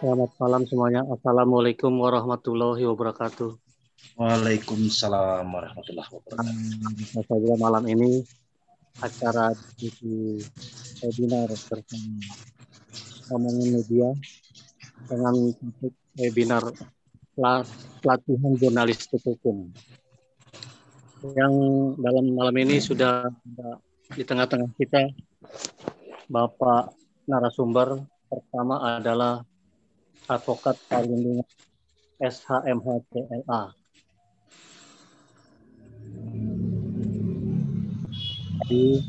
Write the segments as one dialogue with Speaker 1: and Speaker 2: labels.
Speaker 1: Selamat malam semuanya. Assalamualaikum warahmatullahi wabarakatuh.
Speaker 2: Waalaikumsalam warahmatullahi wabarakatuh.
Speaker 1: Bisa saja malam ini acara diskusi webinar bersama ngomongin media dengan topik webinar pelatihan jurnalistik hukum. Yang dalam malam ini sudah ada di tengah-tengah kita Bapak narasumber pertama adalah Advokat Perlindungan SHMHCLA di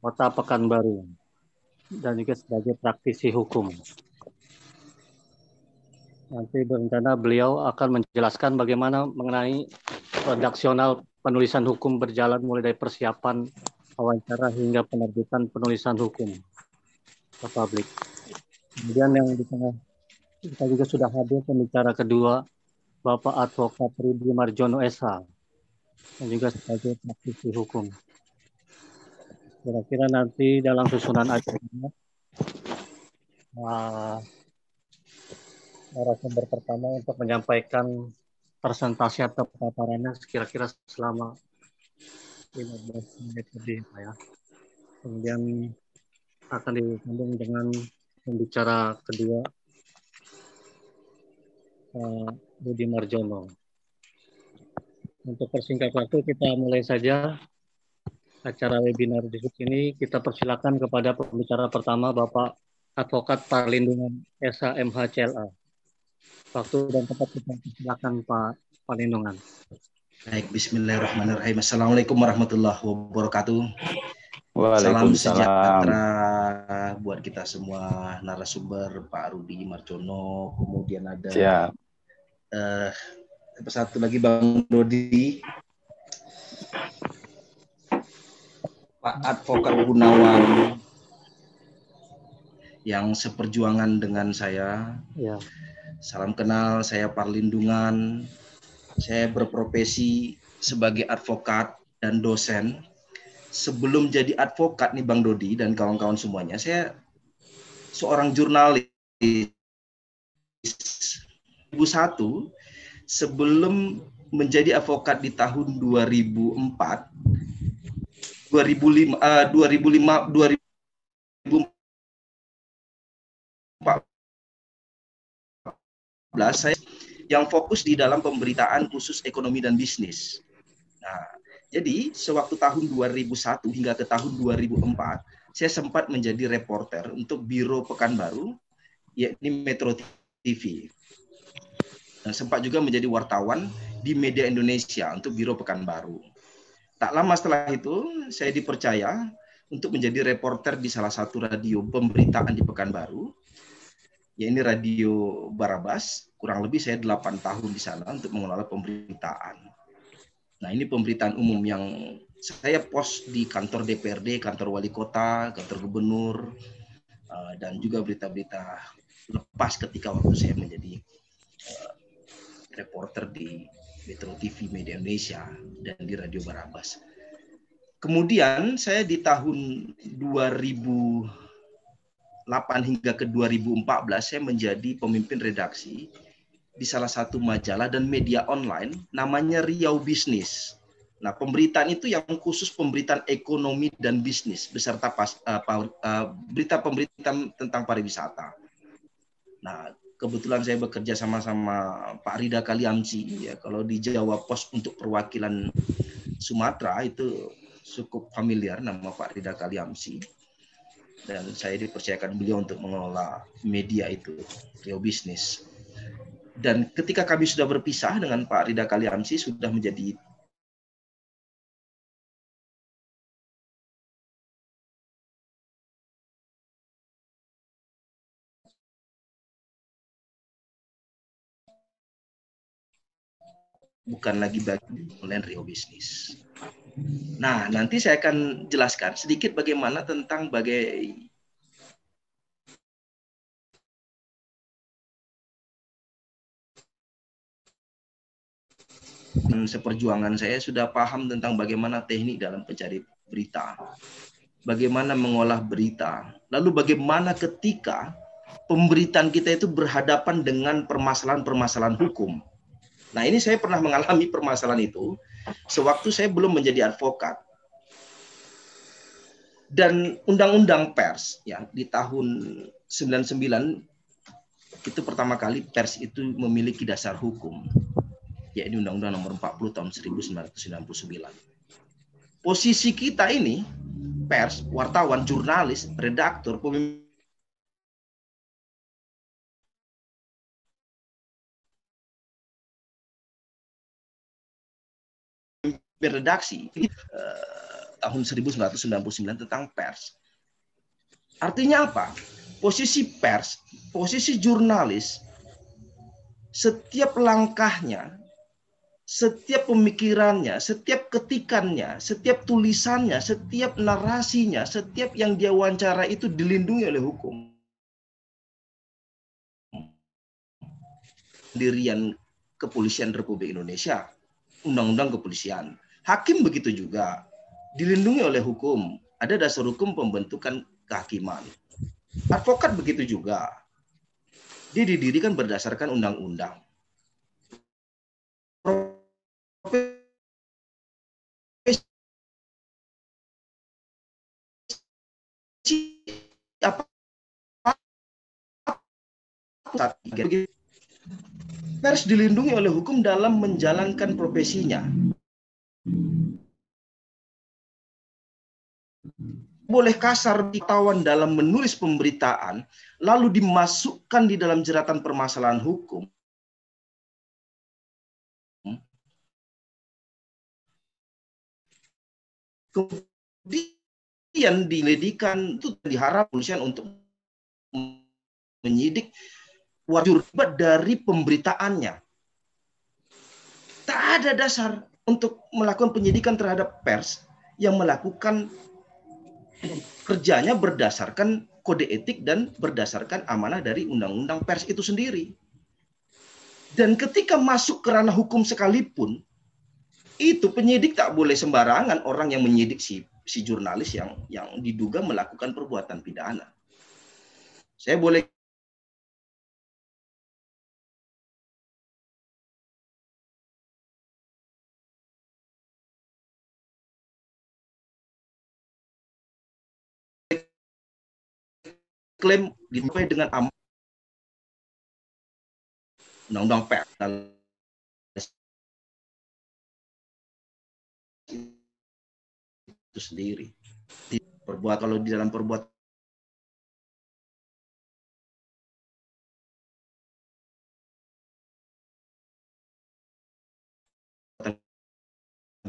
Speaker 1: Kota Pekanbaru dan juga sebagai praktisi hukum. Nanti berencana beliau akan menjelaskan bagaimana mengenai redaksional penulisan hukum berjalan mulai dari persiapan wawancara hingga penerbitan penulisan hukum ke publik. Kemudian yang di tengah kita juga sudah hadir pembicara kedua Bapak Advokat Rudi Marjono SH dan juga sebagai praktisi hukum. Kira-kira nanti dalam susunan acaranya narasumber pertama untuk menyampaikan presentasi atau paparannya kira-kira selama 15 menit lebih ya. Kemudian akan disambung dengan pembicara kedua Budi Marjono. Untuk persingkat waktu kita mulai saja acara webinar di sini. Kita persilakan kepada pembicara pertama Bapak Advokat Perlindungan SHMHCLA. Waktu dan tempat kita persilakan Pak Perlindungan.
Speaker 2: Baik, bismillahirrahmanirrahim. Assalamualaikum warahmatullahi wabarakatuh. Salam
Speaker 3: Waalaikumsalam.
Speaker 2: sejahtera buat kita semua narasumber Pak Rudi Marjono, kemudian ada satu lagi Bang Dodi, Pak Advokat Gunawan yang seperjuangan dengan saya.
Speaker 1: Ya.
Speaker 2: Salam kenal, saya Perlindungan. Saya berprofesi sebagai advokat dan dosen. Sebelum jadi advokat nih Bang Dodi dan kawan-kawan semuanya, saya seorang jurnalis. 2001, sebelum menjadi advokat di tahun 2004, 2005, 2014, saya yang fokus di dalam pemberitaan khusus ekonomi dan bisnis. Nah, jadi sewaktu tahun 2001 hingga ke tahun 2004, saya sempat menjadi reporter untuk Biro Pekanbaru, yakni Metro TV. Dan sempat juga menjadi wartawan di Media Indonesia untuk Biro Pekanbaru. Tak lama setelah itu, saya dipercaya untuk menjadi reporter di salah satu radio pemberitaan di Pekanbaru, yaitu Radio Barabas. Kurang lebih saya 8 tahun di sana untuk mengelola pemberitaan. Nah, ini pemberitaan umum yang saya post di kantor DPRD, kantor wali kota, kantor gubernur, dan juga berita-berita lepas ketika waktu saya menjadi reporter di Metro TV Media Indonesia dan di Radio Barabas. Kemudian saya di tahun 2008 hingga ke 2014 saya menjadi pemimpin redaksi di salah satu majalah dan media online namanya Riau Bisnis. Nah, pemberitaan itu yang khusus pemberitaan ekonomi dan bisnis beserta berita-berita tentang pariwisata. Nah, kebetulan saya bekerja sama-sama Pak Rida Kaliamsi, ya, kalau di Jawa Pos untuk perwakilan Sumatera itu cukup familiar nama Pak Rida Kaliamsi. Dan saya dipercayakan beliau untuk mengelola media itu, Riau Bisnis. Dan ketika kami sudah berpisah dengan Pak Rida Kaliamsi, sudah menjadi bukan lagi bagian online Riau Bisnis. Nah, nanti saya akan jelaskan sedikit bagaimana tentang seperjuangan saya sudah paham tentang bagaimana teknik dalam pencari berita, bagaimana mengolah berita, lalu bagaimana ketika pemberitaan kita itu berhadapan dengan permasalahan-permasalahan hukum. Nah, ini saya pernah mengalami permasalahan itu sewaktu saya belum menjadi advokat. Dan undang-undang pers ya di tahun 99 itu pertama kali pers itu memiliki dasar hukum, yaitu Undang-Undang Nomor 40 tahun 1999. Posisi kita ini pers, wartawan, jurnalis, redaktur, pemimpin redaksi tahun 1999 tentang pers. Artinya apa? Posisi pers, posisi jurnalis, setiap langkahnya, setiap pemikirannya, setiap ketikannya, setiap tulisannya, setiap narasinya, setiap yang dia wawancara itu dilindungi oleh hukum. Pendirian Kepolisian Republik Indonesia, Undang-Undang Kepolisian. Hakim begitu juga, dilindungi oleh hukum. Ada dasar hukum pembentukan kehakiman. Advokat begitu juga. Dia didirikan berdasarkan undang-undang. Pers dilindungi oleh hukum dalam menjalankan profesinya. Boleh kasar ditawan dalam menulis pemberitaan, lalu dimasukkan di dalam jeratan permasalahan hukum. Kemudian diledekan, itu diharap polisian untuk menyidik wajib dari pemberitaannya. Tak ada dasar untuk melakukan penyidikan terhadap pers yang melakukan kerjanya berdasarkan kode etik dan berdasarkan amanah dari undang-undang pers itu sendiri. Dan ketika masuk ke ranah hukum sekalipun, itu penyidik tak boleh sembarangan orang yang menyidik si jurnalis yang diduga melakukan perbuatan pidana. Saya boleh klaim dimulai dengan undang-undang pers itu sendiri. Kalau di dalam perbuatan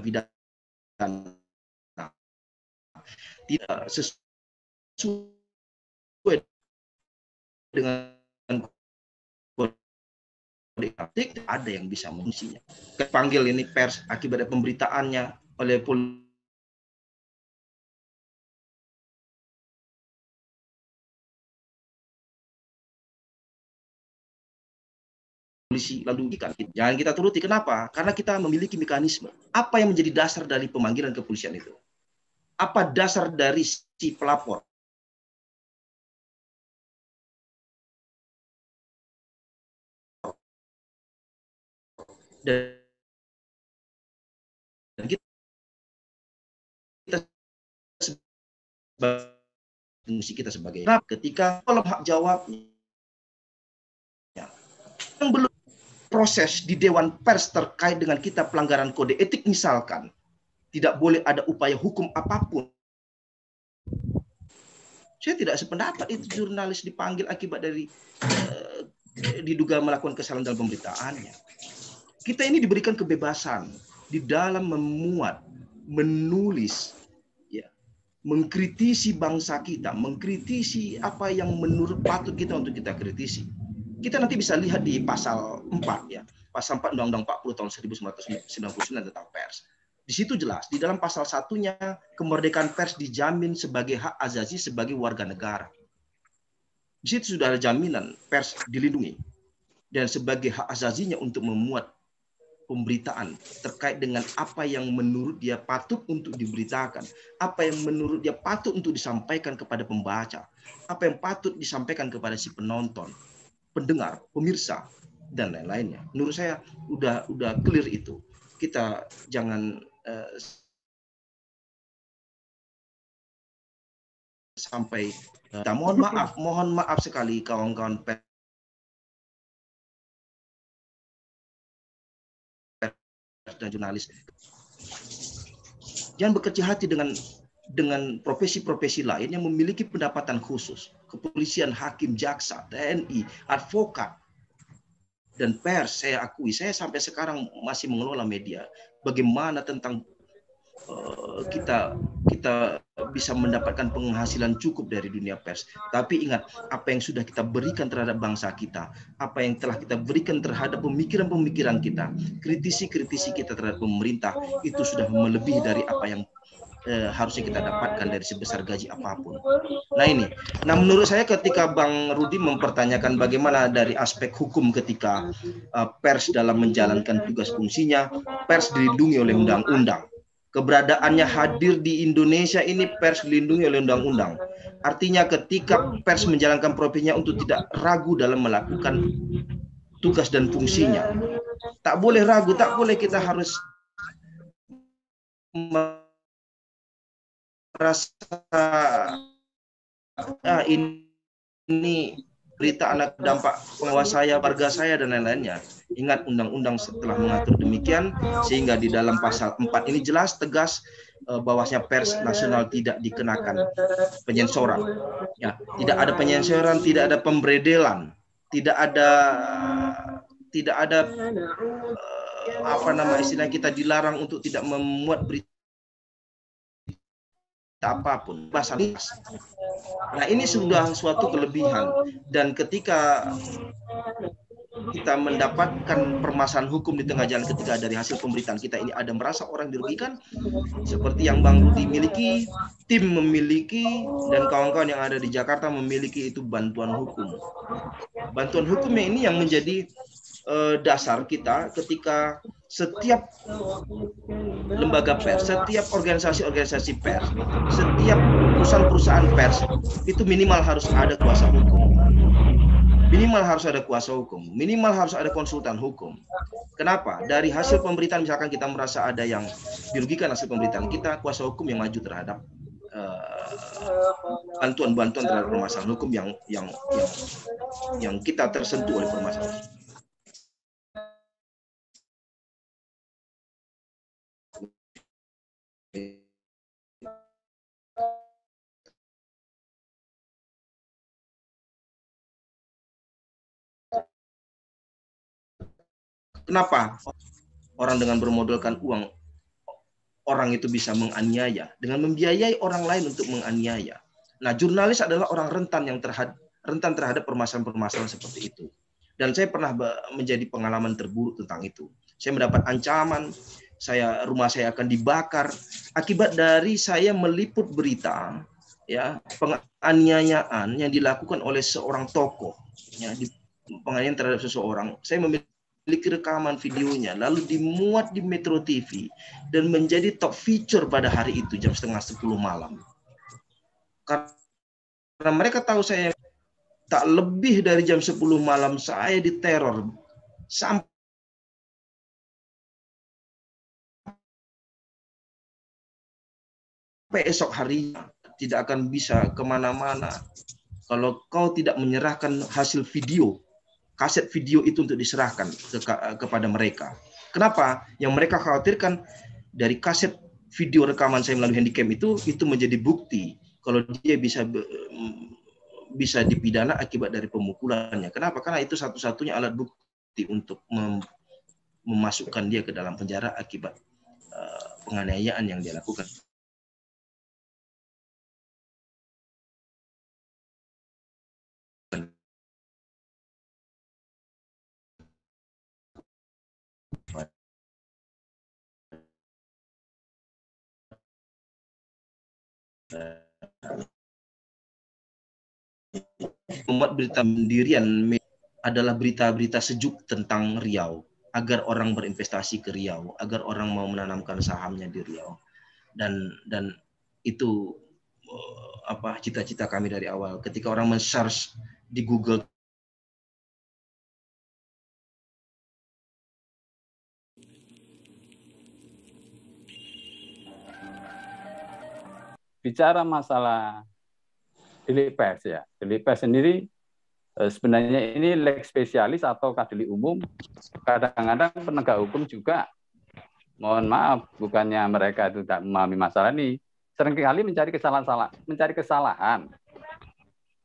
Speaker 2: pidana tidak sesuai dengan kode etik, ada yang bisa mengisinya. Kepanggil ini pers akibat pemberitaannya oleh polisi, lalu jangan kita turuti. Kenapa? Karena kita memiliki mekanisme. Apa yang menjadi dasar dari pemanggilan kepolisian itu? Apa dasar dari si pelapor? Dan fungsi kita sebagai ketika kalau hak jawabnya yang belum proses di Dewan Pers terkait dengan kita pelanggaran kode etik misalkan, tidak boleh ada upaya hukum apapun. Saya tidak sependapat itu jurnalis dipanggil akibat dari diduga melakukan kesalahan dalam pemberitaannya. Kita ini diberikan kebebasan di dalam memuat, menulis, ya, mengkritisi bangsa kita, mengkritisi apa yang menurut patut kita untuk kita kritisi. Kita nanti bisa lihat di pasal 4 ya, pasal 4 Undang-Undang 40 tahun 1999 tentang pers. Di situ jelas, di dalam pasal 1-nya kemerdekaan pers dijamin sebagai hak azazi sebagai warga negara. Di situ sudah ada jaminan pers dilindungi dan sebagai hak azazinya untuk memuat pemberitaan terkait dengan apa yang menurut dia patut untuk diberitakan, apa yang menurut dia patut untuk disampaikan kepada pembaca, apa yang patut disampaikan kepada si penonton, pendengar, pemirsa, dan lain-lainnya. Menurut saya udah clear itu. Kita jangan sampai mohon maaf sekali kawan-kawan pers dan jurnalis. Jangan berkecil hati dengan profesi-profesi lain yang memiliki pendapatan khusus. Kepolisian, hakim, jaksa, TNI, advokat, dan pers. Saya akui, saya sampai sekarang masih mengelola media. Bagaimana tentang kita bisa mendapatkan penghasilan cukup dari dunia pers. Tapi ingat, apa yang sudah kita berikan terhadap bangsa kita, apa yang telah kita berikan terhadap pemikiran-pemikiran kita, kritisi-kritisi kita terhadap pemerintah, itu sudah melebihi dari apa yang harusnya kita dapatkan dari sebesar gaji apapun. Nah menurut saya ketika Bang Rudi mempertanyakan bagaimana dari aspek hukum ketika pers dalam menjalankan tugas fungsinya, pers dilindungi oleh undang-undang. Keberadaannya hadir di Indonesia ini pers dilindungi oleh undang-undang. Artinya ketika pers menjalankan profesinya untuk tidak ragu dalam melakukan tugas dan fungsinya. Tak boleh ragu, tak boleh kita harus merasa ini berita anak dampak pengawas saya, warga saya, dan lain-lainnya. Ingat, undang-undang setelah mengatur demikian, sehingga di dalam pasal 4 ini jelas, tegas, bahwasanya pers nasional tidak dikenakan penyensoran. Ya, tidak ada penyensoran, tidak ada pemberedelan, tidak ada apa nama istilah, kita dilarang untuk tidak memuat berita apapun. Nah, ini sudah suatu kelebihan, dan ketika kita mendapatkan permasalahan hukum di tengah jalan ketika dari hasil pemberitaan kita ini ada merasa orang dirugikan, seperti yang Bang Rudi miliki, tim memiliki, dan kawan-kawan yang ada di Jakarta memiliki, itu bantuan hukum. Bantuan hukumnya ini yang menjadi dasar kita ketika setiap lembaga pers, setiap organisasi-organisasi pers, setiap perusahaan-perusahaan pers itu minimal harus ada kuasa hukum. Minimal harus ada kuasa hukum, minimal harus ada konsultan hukum. Kenapa? Dari hasil pemberitaan misalkan kita merasa ada yang dirugikan hasil pemberitaan kita, kuasa hukum yang maju terhadap bantuan-bantuan terhadap permasalahan hukum yang kita tersentuh oleh permasalahan. Kenapa orang dengan bermodalkan uang, orang itu bisa menganiaya dengan membiayai orang lain untuk menganiaya? Nah, jurnalis adalah orang rentan terhadap permasalahan-permasalahan seperti itu. Dan saya pernah menjadi pengalaman terburuk tentang itu. Saya mendapat ancaman, rumah saya akan dibakar akibat dari saya meliput berita, ya, penganiayaan yang dilakukan oleh seorang tokoh, ya, penganiayaan terhadap seseorang. Saya memiliki rekaman videonya, lalu dimuat di Metro TV dan menjadi top feature pada hari itu jam 9:30 malam. Karena mereka tahu saya, tak lebih dari jam 10 malam saya diteror sampai esok harinya, tidak akan bisa kemana-mana kalau kau tidak menyerahkan hasil video, kaset video itu untuk diserahkan kepada mereka. Kenapa? Yang mereka khawatirkan dari kaset video rekaman saya melalui handycam itu menjadi bukti kalau dia bisa dipidana akibat dari pemukulannya. Kenapa? Karena itu satu-satunya alat bukti untuk memasukkan dia ke dalam penjara akibat penganiayaan yang dia lakukan. Membuat berita pendirian adalah berita-berita sejuk tentang Riau. agar orang berinvestasi ke Riau, agar orang mau menanamkan sahamnya di Riau. Dan itu cita-cita kami dari awal. Ketika orang men-search di Google
Speaker 3: bicara masalah delik pers ya, delik pers sendiri sebenarnya ini leg spesialis atau delik umum. Kadang-kadang penegak hukum juga, mohon maaf, bukannya mereka itu tidak memahami masalah ini, seringkali mencari kesalahan.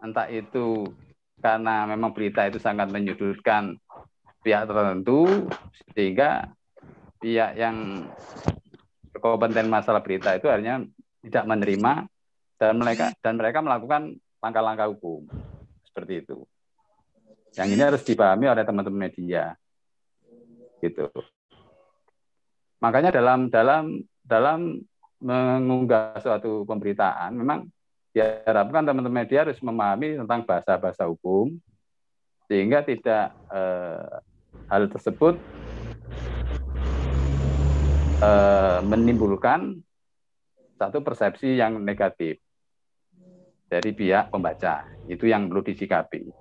Speaker 3: Entah itu karena memang berita itu sangat menyudutkan pihak tertentu, sehingga pihak yang berkompeten masalah berita itu akhirnya tidak menerima, dan mereka melakukan langkah-langkah hukum seperti itu. Yang ini harus dipahami oleh teman-teman media, gitu. Makanya dalam mengunggah suatu pemberitaan, memang diharapkan teman-teman media harus memahami tentang bahasa-bahasa hukum, sehingga tidak hal tersebut menimbulkan satu persepsi yang negatif dari pihak pembaca. Itu yang perlu disikapi.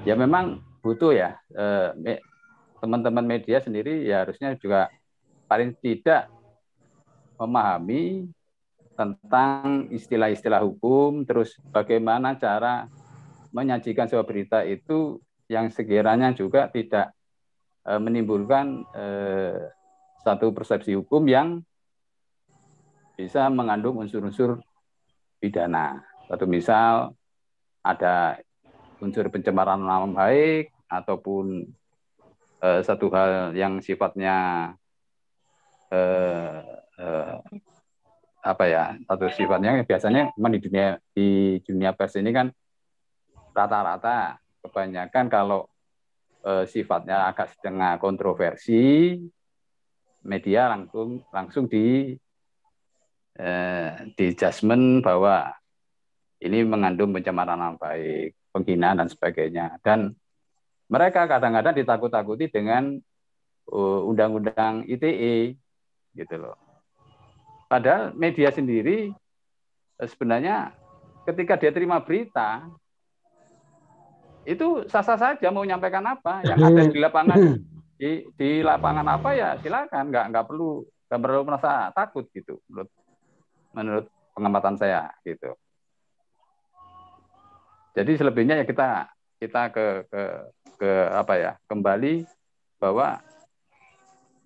Speaker 3: Ya memang butuh ya, teman-teman media sendiri ya harusnya juga paling tidak memahami tentang istilah-istilah hukum, terus bagaimana cara menyajikan sebuah berita itu yang sekiranya juga tidak menimbulkan satu persepsi hukum yang bisa mengandung unsur-unsur pidana. Satu misal ada unsur pencemaran nama baik, ataupun satu hal yang sifatnya satu sifatnya biasanya di dunia pers ini kan rata-rata kebanyakan kalau sifatnya agak setengah kontroversi, media langsung di judgment bahwa ini mengandung pencemaran nama baik, penghinaan dan sebagainya. Dan mereka kadang-kadang ditakut-takuti dengan undang-undang ITE gitu loh. Padahal media sendiri sebenarnya ketika dia terima berita itu sah-sah saja mau menyampaikan apa yang ada di lapangan, di lapangan apa ya silakan, nggak perlu merasa takut gitu menurut pengamatan saya gitu. Jadi selebihnya ya kita kembali bahwa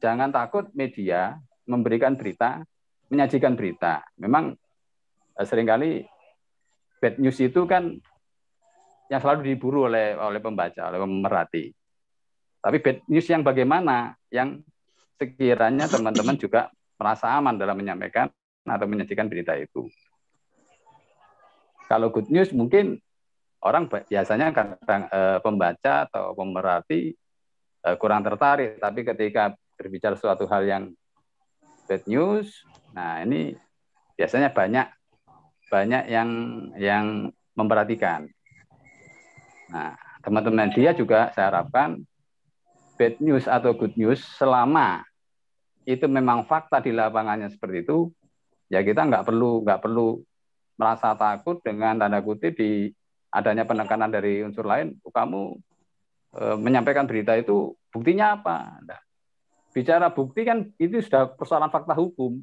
Speaker 3: jangan takut media memberikan berita, menyajikan berita. Memang seringkali bad news itu kan yang selalu diburu oleh pembaca, oleh pemerhati. Tapi bad news yang bagaimana, yang sekiranya teman-teman juga merasa aman dalam menyampaikan atau menyajikan berita itu. Kalau good news mungkin orang biasanya kadang pembaca atau pemerhati kurang tertarik, tapi ketika berbicara suatu hal yang bad news, nah ini biasanya banyak yang memperhatikan. Nah, teman-teman dia juga saya harapkan bad news atau good news selama itu memang fakta di lapangannya seperti itu, ya kita nggak perlu merasa takut dengan tanda kutip di adanya penekanan dari unsur lain. Kamu menyampaikan berita itu buktinya apa? Nah, bicara bukti kan itu sudah persoalan fakta hukum.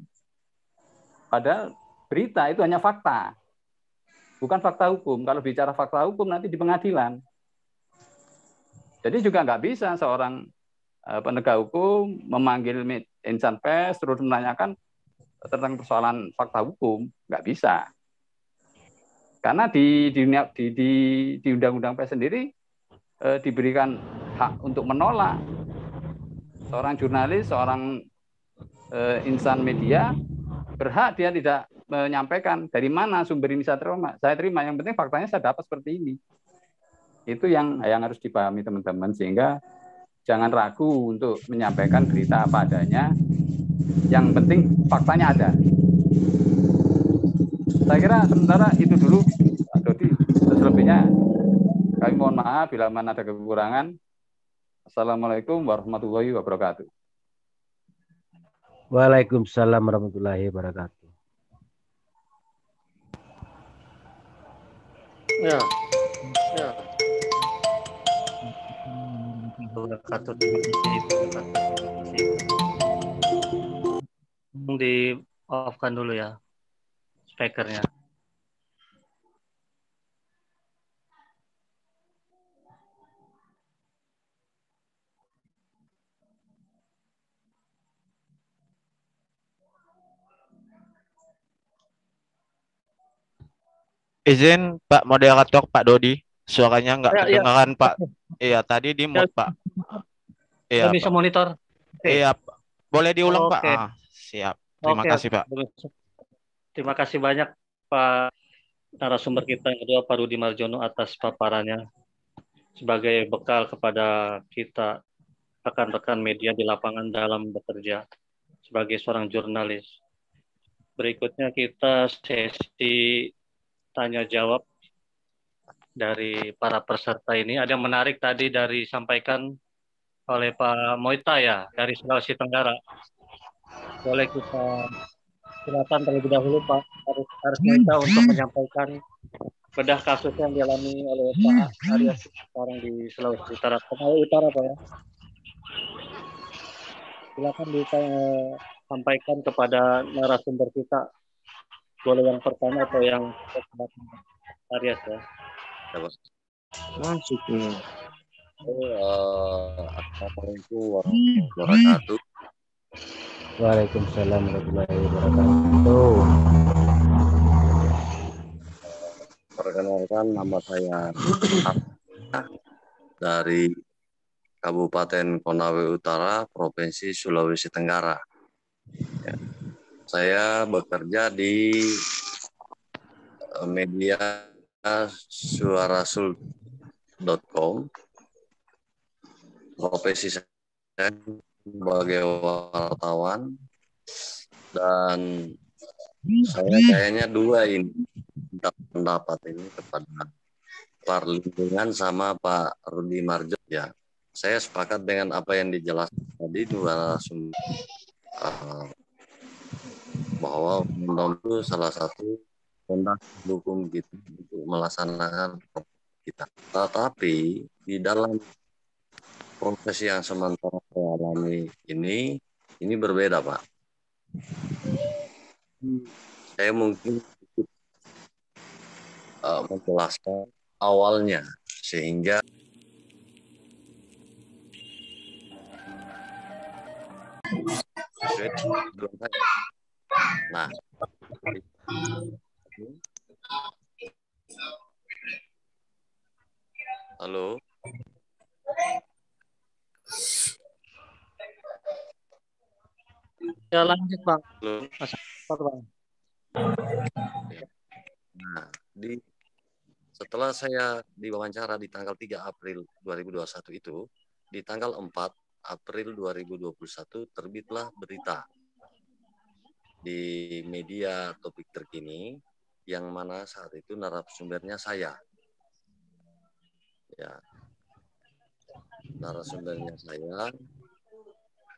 Speaker 3: Padahal berita itu hanya fakta, bukan fakta hukum. Kalau bicara fakta hukum nanti di pengadilan. Jadi juga nggak bisa seorang penegak hukum memanggil insan pers terus menanyakan tentang persoalan fakta hukum, nggak bisa. Karena di undang-undang pers sendiri diberikan hak untuk menolak. Seorang jurnalis, seorang insan media berhak dia tidak menyampaikan dari mana sumber ini saya terima. Yang penting faktanya saya dapat seperti ini. Itu yang harus dipahami teman-teman, sehingga jangan ragu untuk menyampaikan berita apa adanya. Yang penting faktanya ada. Saya kira sementara itu dulu, Pak Dodi. Selebihnya kami mohon maaf bila mana ada kekurangan. Assalamualaikum warahmatullahi wabarakatuh.
Speaker 4: Waalaikumsalam warahmatullahi wabarakatuh.
Speaker 1: Ya, ya. Wabarakatuh. Di off-kan dulu ya speakernya.
Speaker 5: Izin Pak Moderator, Pak Dodi, suaranya nggak
Speaker 1: Ya,
Speaker 5: kedengaran
Speaker 1: ya.
Speaker 5: Pak. Iya tadi di mute Pak. Iya
Speaker 1: Bisa
Speaker 5: Pak.
Speaker 1: monitor. Oke.
Speaker 5: Iya Pak. Boleh diulang Pak.
Speaker 1: Oke.
Speaker 5: Siap. Terima kasih Pak.
Speaker 1: Terima kasih banyak Pak narasumber kita yang kedua, Pak Rudi Marjono, atas paparannya sebagai bekal kepada kita rekan-rekan media di lapangan dalam bekerja sebagai seorang jurnalis. Berikutnya kita sesi tanya jawab dari para peserta ini. Ada yang menarik tadi dari sampaikan oleh Pak Moita ya dari Sulawesi Tenggara. Boleh kita silakan terlebih dahulu Pak Aris Moita untuk menyampaikan bedah kasus yang dialami oleh Pak Arya sekarang di Sulawesi Utara. Utara Pak ya. Silakan disampaikan kepada narasumber kita. Boleh yang pertama atau yang Arias ya.
Speaker 6: Masuk nih. Assalamualaikum warahmatullahi wabarakatuh.
Speaker 4: Waalaikumsalam warahmatullahi wabarakatuh.
Speaker 6: Perkenalkan, nama saya dari Kabupaten Konawe Utara, Provinsi Sulawesi Tenggara. Ya. Saya bekerja di media suarasul.com. Profesi saya sebagai wartawan, dan saya kayaknya dua ini minta pendapat ini kepada Pak Lingkungan sama Pak Rudi Marjo ya. Saya sepakat dengan apa yang dijelaskan tadi dua sumber, bahwa undang itu salah satu fondasi hukum kita untuk melaksanakan kita. Tetapi di dalam proses yang sementara saya alami ini berbeda Pak. Saya mungkin menjelaskan awalnya sehingga nah halo.
Speaker 1: Ya lanjut Bang.
Speaker 6: Halo.
Speaker 1: Bang.
Speaker 6: Nah, setelah saya diwawancara di tanggal 3 April 2021 itu, di tanggal 4 April 2021 terbitlah berita di media Topik Terkini yang mana saat itu narasumbernya saya. Ya. Narasumbernya saya,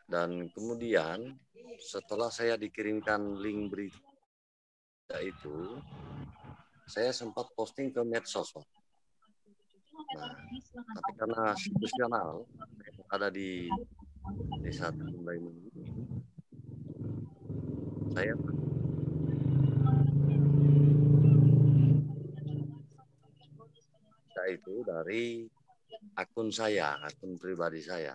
Speaker 6: dan kemudian setelah saya dikirimkan link berita itu, saya sempat posting ke medsos. Nah, tapi karena situasional ada di desa Tumbai ini, saya itu dari akun saya, akun pribadi saya.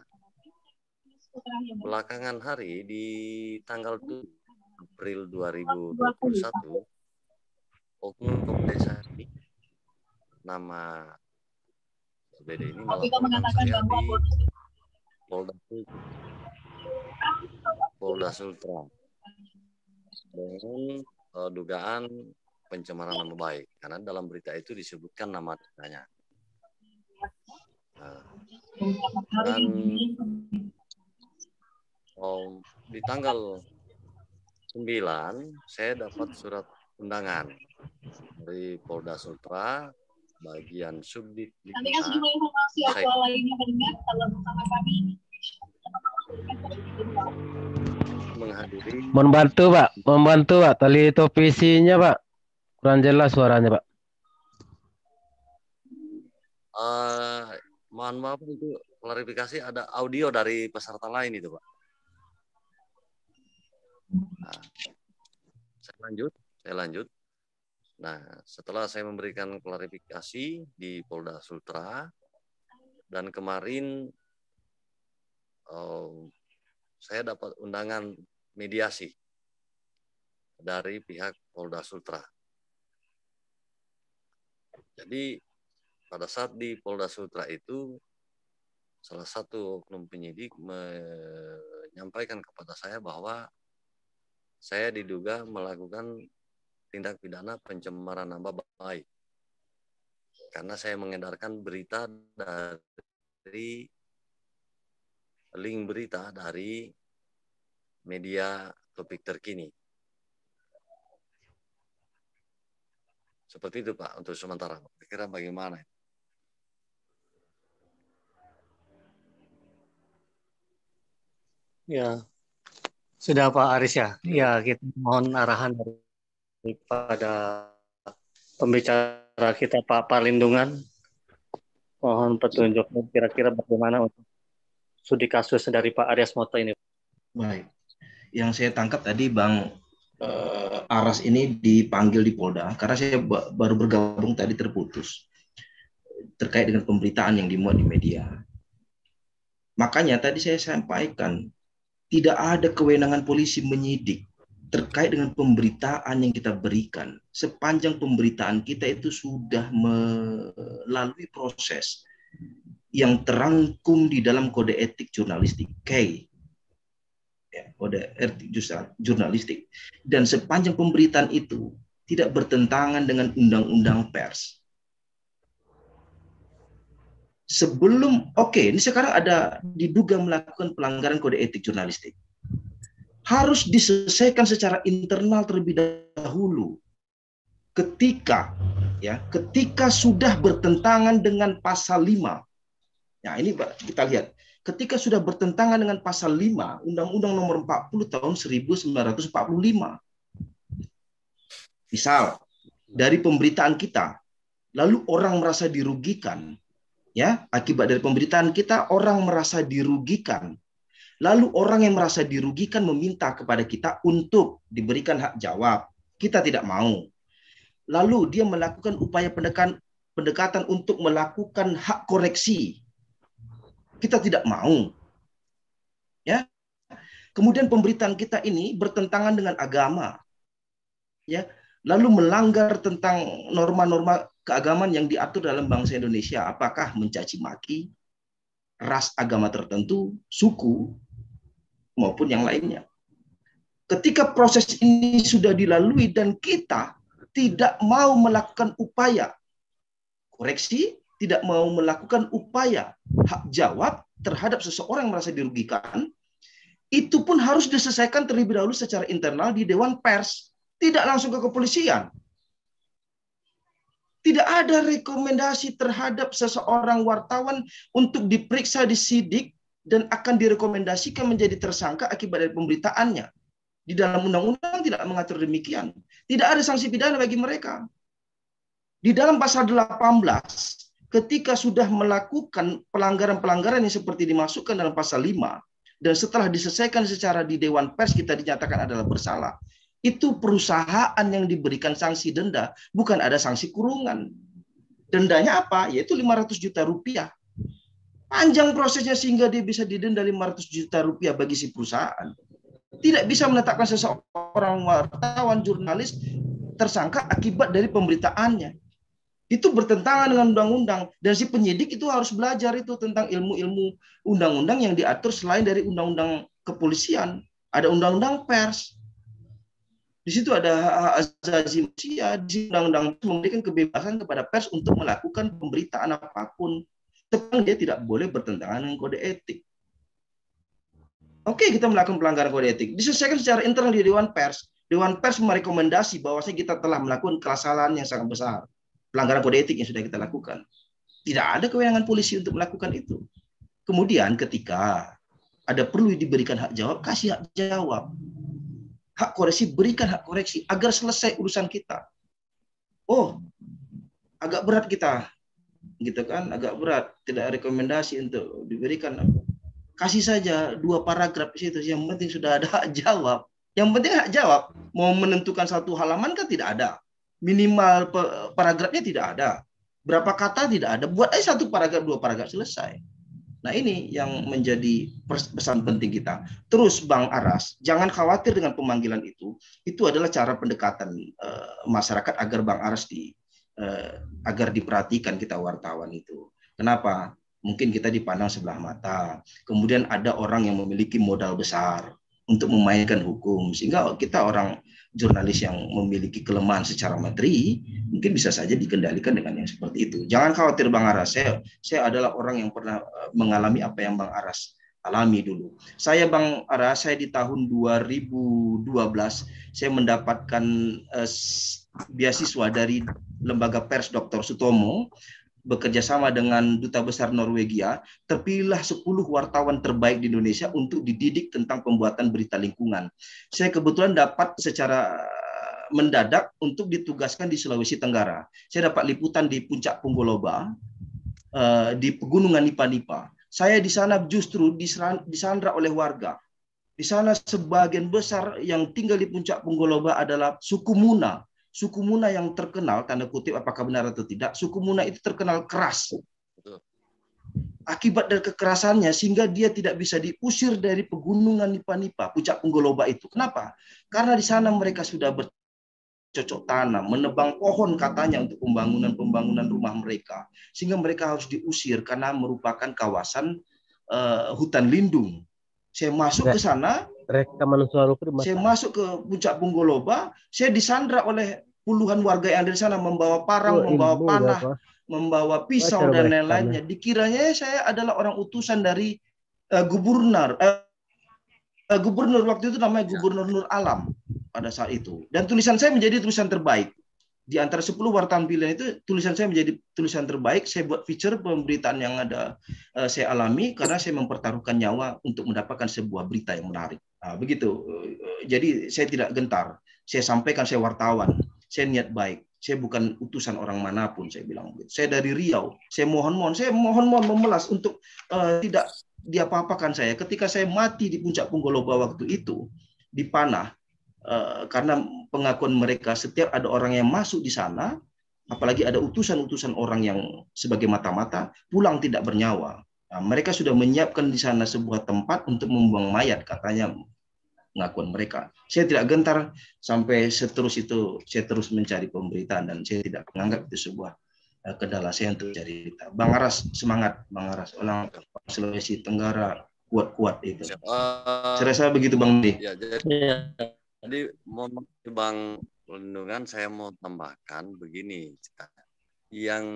Speaker 6: Belakangan hari di tanggal 7 April 2021, oknum desa ini, nama BD ini melaporkan saya di Polda Sultra dengan dugaan pencemaran nama baik, karena dalam berita itu disebutkan nama desanya. Dan di tanggal 9 saya dapat surat undangan dari Polda Sultra, bagian Subdit
Speaker 7: Nantikan sejumlah informasi aktual lainnya mendengar dalam bersama kami.
Speaker 6: menghadiri.
Speaker 4: Membantu Pak, tali televisinya Pak, kurang jelas suaranya Pak.
Speaker 6: Mohon maaf itu klarifikasi, ada audio dari peserta lain itu Pak. Nah, saya lanjut. Nah, setelah saya memberikan klarifikasi di Polda Sultra, dan kemarin saya dapat undangan mediasi dari pihak Polda Sultra. Jadi pada saat di Polda Sultra itu, salah satu oknum penyidik menyampaikan kepada saya bahwa saya diduga melakukan tindak pidana pencemaran nama baik karena saya mengedarkan berita dari link berita dari media Topik Terkini. Seperti itu Pak untuk sementara. Kira bagaimana?
Speaker 1: Ya, sudah Pak Aris ya. Ya, kita mohon arahan daripada pembicara kita Pak Parlindungan. Mohon petunjuknya kira-kira bagaimana untuk studi kasus dari Pak Aris Moto ini.
Speaker 2: Baik. Yang saya tangkap tadi Bang Aras ini dipanggil di Polda karena saya baru bergabung tadi, terputus terkait dengan pemberitaan yang dimuat di media. Makanya tadi saya sampaikan tidak ada kewenangan polisi menyidik terkait dengan pemberitaan yang kita berikan. Sepanjang pemberitaan kita itu sudah melalui proses yang terangkum di dalam kode etik jurnalistik, kode etik jurnalistik. Dan sepanjang pemberitaan itu tidak bertentangan dengan undang-undang pers. Sebelum, ini sekarang ada diduga melakukan pelanggaran kode etik jurnalistik. Harus diselesaikan secara internal terlebih dahulu. Ketika sudah bertentangan dengan pasal 5. Nah, ini kita lihat. Ketika sudah bertentangan dengan pasal 5 Undang-Undang Nomor 40 tahun 1945. Misal, dari pemberitaan kita, lalu orang merasa dirugikan, akibat dari pemberitaan kita orang merasa dirugikan. Lalu orang yang merasa dirugikan meminta kepada kita untuk diberikan hak jawab. Kita tidak mau. Lalu dia melakukan upaya pendekatan untuk melakukan hak koreksi. Kita tidak mau. Kemudian pemberitaan kita ini bertentangan dengan agama. Lalu melanggar tentang norma-norma keagamaan yang diatur dalam bangsa Indonesia. Apakah mencaci maki ras, agama tertentu, suku, maupun yang lainnya. Ketika proses ini sudah dilalui dan kita tidak mau melakukan upaya koreksi, tidak mau melakukan upaya hak jawab terhadap seseorang yang merasa dirugikan, itu pun harus diselesaikan terlebih dahulu secara internal di Dewan Pers, tidak langsung ke kepolisian. Tidak ada rekomendasi terhadap seseorang wartawan untuk diperiksa, disidik, dan akan direkomendasikan menjadi tersangka akibat dari pemberitaannya. Di dalam undang-undang tidak mengatur demikian. Tidak ada sanksi pidana bagi mereka. Di dalam pasal 18, ketika sudah melakukan pelanggaran-pelanggaran yang seperti dimasukkan dalam pasal 5, dan setelah diselesaikan secara di Dewan Pers kita dinyatakan adalah bersalah, itu perusahaan yang diberikan sanksi denda, bukan ada sanksi kurungan. Dendanya apa? Yaitu 500 juta rupiah. Panjang prosesnya sehingga dia bisa didenda 500 juta rupiah bagi si perusahaan. Tidak bisa menetapkan seseorang wartawan, jurnalis tersangka akibat dari pemberitaannya. Itu bertentangan dengan undang-undang. Dan si penyidik itu harus belajar itu tentang ilmu-ilmu undang-undang yang diatur selain dari undang-undang kepolisian. Ada undang-undang pers. Di situ ada hak asasi manusia. Di undang-undang itu memberikan kebebasan kepada pers untuk melakukan pemberitaan apapun. Sekarang dia tidak boleh bertentangan dengan kode etik. Oke, kita melakukan pelanggaran kode etik. Diselesaikan secara internal di Dewan Pers. Dewan Pers merekomendasi bahwasanya kita telah melakukan kesalahan yang sangat besar, pelanggaran kode etik yang sudah kita lakukan. Tidak ada kewenangan polisi untuk melakukan itu. Kemudian ketika ada perlu diberikan hak jawab, kasih hak jawab. Hak koreksi, berikan hak koreksi agar selesai urusan kita. Oh, agak berat kita, gitu kan? Agak berat, tidak rekomendasi untuk diberikan. Kasih saja 2 paragraf di situ. Yang penting sudah ada hak jawab. Yang penting hak jawab. Mau menentukan 1 halaman kan tidak ada. Minimal paragrafnya tidak ada. Berapa kata tidak ada. Buat aja 1 paragraf, 2 paragraf, selesai. Nah, ini yang menjadi pesan penting kita. Terus Bang Aras, jangan khawatir dengan pemanggilan itu. Itu adalah cara pendekatan masyarakat agar Bang Aras agar diperhatikan kita wartawan itu. Kenapa? Mungkin kita dipandang sebelah mata. Kemudian ada orang yang memiliki modal besar untuk memainkan hukum, sehingga kita orang jurnalis yang memiliki kelemahan secara materi mungkin bisa saja dikendalikan dengan yang seperti itu. Jangan khawatir Bang Aras, saya adalah orang yang pernah mengalami apa yang Bang Aras alami dulu. Saya Bang Aras, saya di tahun 2012 saya mendapatkan beasiswa dari Lembaga Pers Dr. Sutomo, bekerja sama dengan Duta Besar Norwegia, terpilihlah 10 wartawan terbaik di Indonesia untuk dididik tentang pembuatan berita lingkungan. Saya kebetulan dapat secara mendadak untuk ditugaskan di Sulawesi Tenggara. Saya dapat liputan di Puncak Punggoloba, di Pegunungan Nipa-Nipa. Saya di sana justru disandra oleh warga. Di sana sebagian besar yang tinggal di Puncak Punggoloba adalah suku Muna. Suku Muna yang terkenal, tanda kutip apakah benar atau tidak, suku Muna itu terkenal keras. Akibat dari kekerasannya sehingga dia tidak bisa diusir dari Pegunungan Nipa-Nipa, Puncak Punggoloba itu. Kenapa? Karena di sana mereka sudah bercocok tanam, menebang pohon katanya untuk pembangunan rumah mereka. Sehingga mereka harus diusir karena merupakan kawasan hutan lindung. Saya masuk ke sana, saya masuk ke Puncak Punggoloba, saya disandra oleh puluhan warga yang ada di sana, membawa parang, membawa panah, membawa pisau dan lain-lainnya. Dikiranya saya adalah orang utusan dari gubernur waktu itu, namanya Gubernur Nur Alam pada saat itu. Dan tulisan saya menjadi tulisan terbaik. Di antara 10 wartawan pilihan itu, tulisan saya menjadi tulisan terbaik. Saya buat feature pemberitaan yang ada saya alami karena saya mempertaruhkan nyawa untuk mendapatkan sebuah berita yang menarik. Nah, begitu. Jadi saya tidak gentar. Saya sampaikan, saya wartawan. Saya niat baik. Saya bukan utusan orang manapun, saya bilang begitu. Saya dari Riau. Saya mohon memelas untuk tidak diapa-apakan saya. Ketika saya mati di Puncak Punggoloba waktu itu, dipanah, karena pengakuan mereka setiap ada orang yang masuk di sana, apalagi ada utusan-utusan orang yang sebagai mata-mata, pulang tidak bernyawa. Nah, mereka sudah menyiapkan di sana sebuah tempat untuk membuang mayat, katanya pengakuan mereka. Saya tidak gentar, sampai seterus itu saya terus mencari pemberitaan dan saya tidak menganggap itu sebuah kendala saya untuk cari berita. Bang Aras, semangat Bang Aras, orang Sulawesi Tenggara kuat-kuat itu. Saya rasa begitu Bang Di.
Speaker 6: Ya, jadi Bang Pelindungan, saya mau tambahkan begini, yang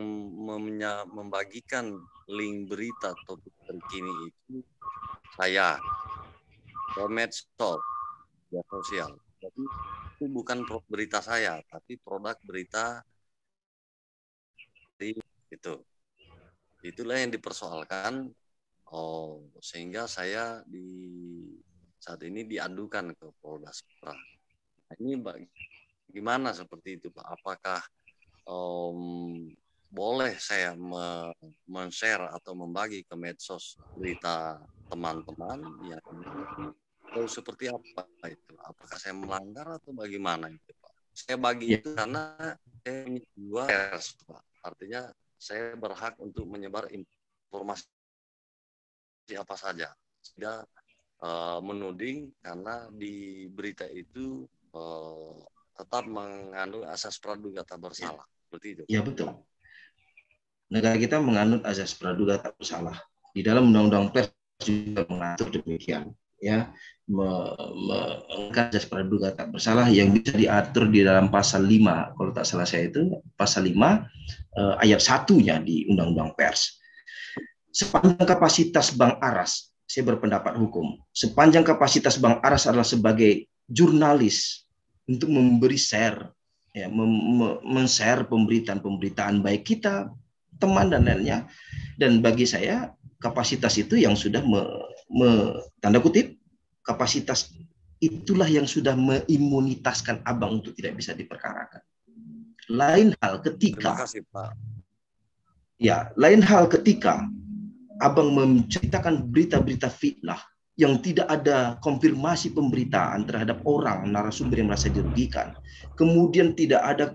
Speaker 6: membagikan link berita topik terkini itu saya ke medsos, media sosial. Jadi itu bukan berita saya, tapi produk berita itu. Itulah yang dipersoalkan. Sehingga saya saat ini diadukan ke Polda Sumatera. Nah, ini gimana seperti itu Pak? Apakah boleh saya men-share atau membagi ke medsos berita teman-teman yang atau seperti apa itu? Apakah saya melanggar atau bagaimana itu Pak? Saya bagi itu karena saya punya pers Pak. Artinya saya berhak untuk menyebar informasi apa saja. Tidak menuding karena di berita itu tetap mengandung asas praduga tak bersalah. Seperti itu.
Speaker 2: Ya betul. Negara kita menganut asas praduga tak bersalah. Di dalam Undang-Undang Pers juga mengatur demikian. Ya, asas praduga tak bersalah yang bisa diatur di dalam pasal 5, kalau tak salah saya itu pasal 5 ayat 1-nya di Undang-Undang Pers. Sepanjang kapasitas Bang Aras, saya berpendapat hukum, sepanjang kapasitas Bang Aras adalah sebagai jurnalis untuk memberi share, ya, men-share pemberitaan baik kita, teman dan lainnya. Dan bagi saya kapasitas itu yang sudah tanda kutip, kapasitas itulah yang sudah mengimunitaskan abang untuk tidak bisa diperkarakan. Lain hal ketika,
Speaker 6: Terima kasih, Pak.
Speaker 2: ya, lain hal ketika abang menceritakan berita-berita fitnah yang tidak ada konfirmasi pemberitaan terhadap orang narasumber yang merasa dirugikan, kemudian tidak ada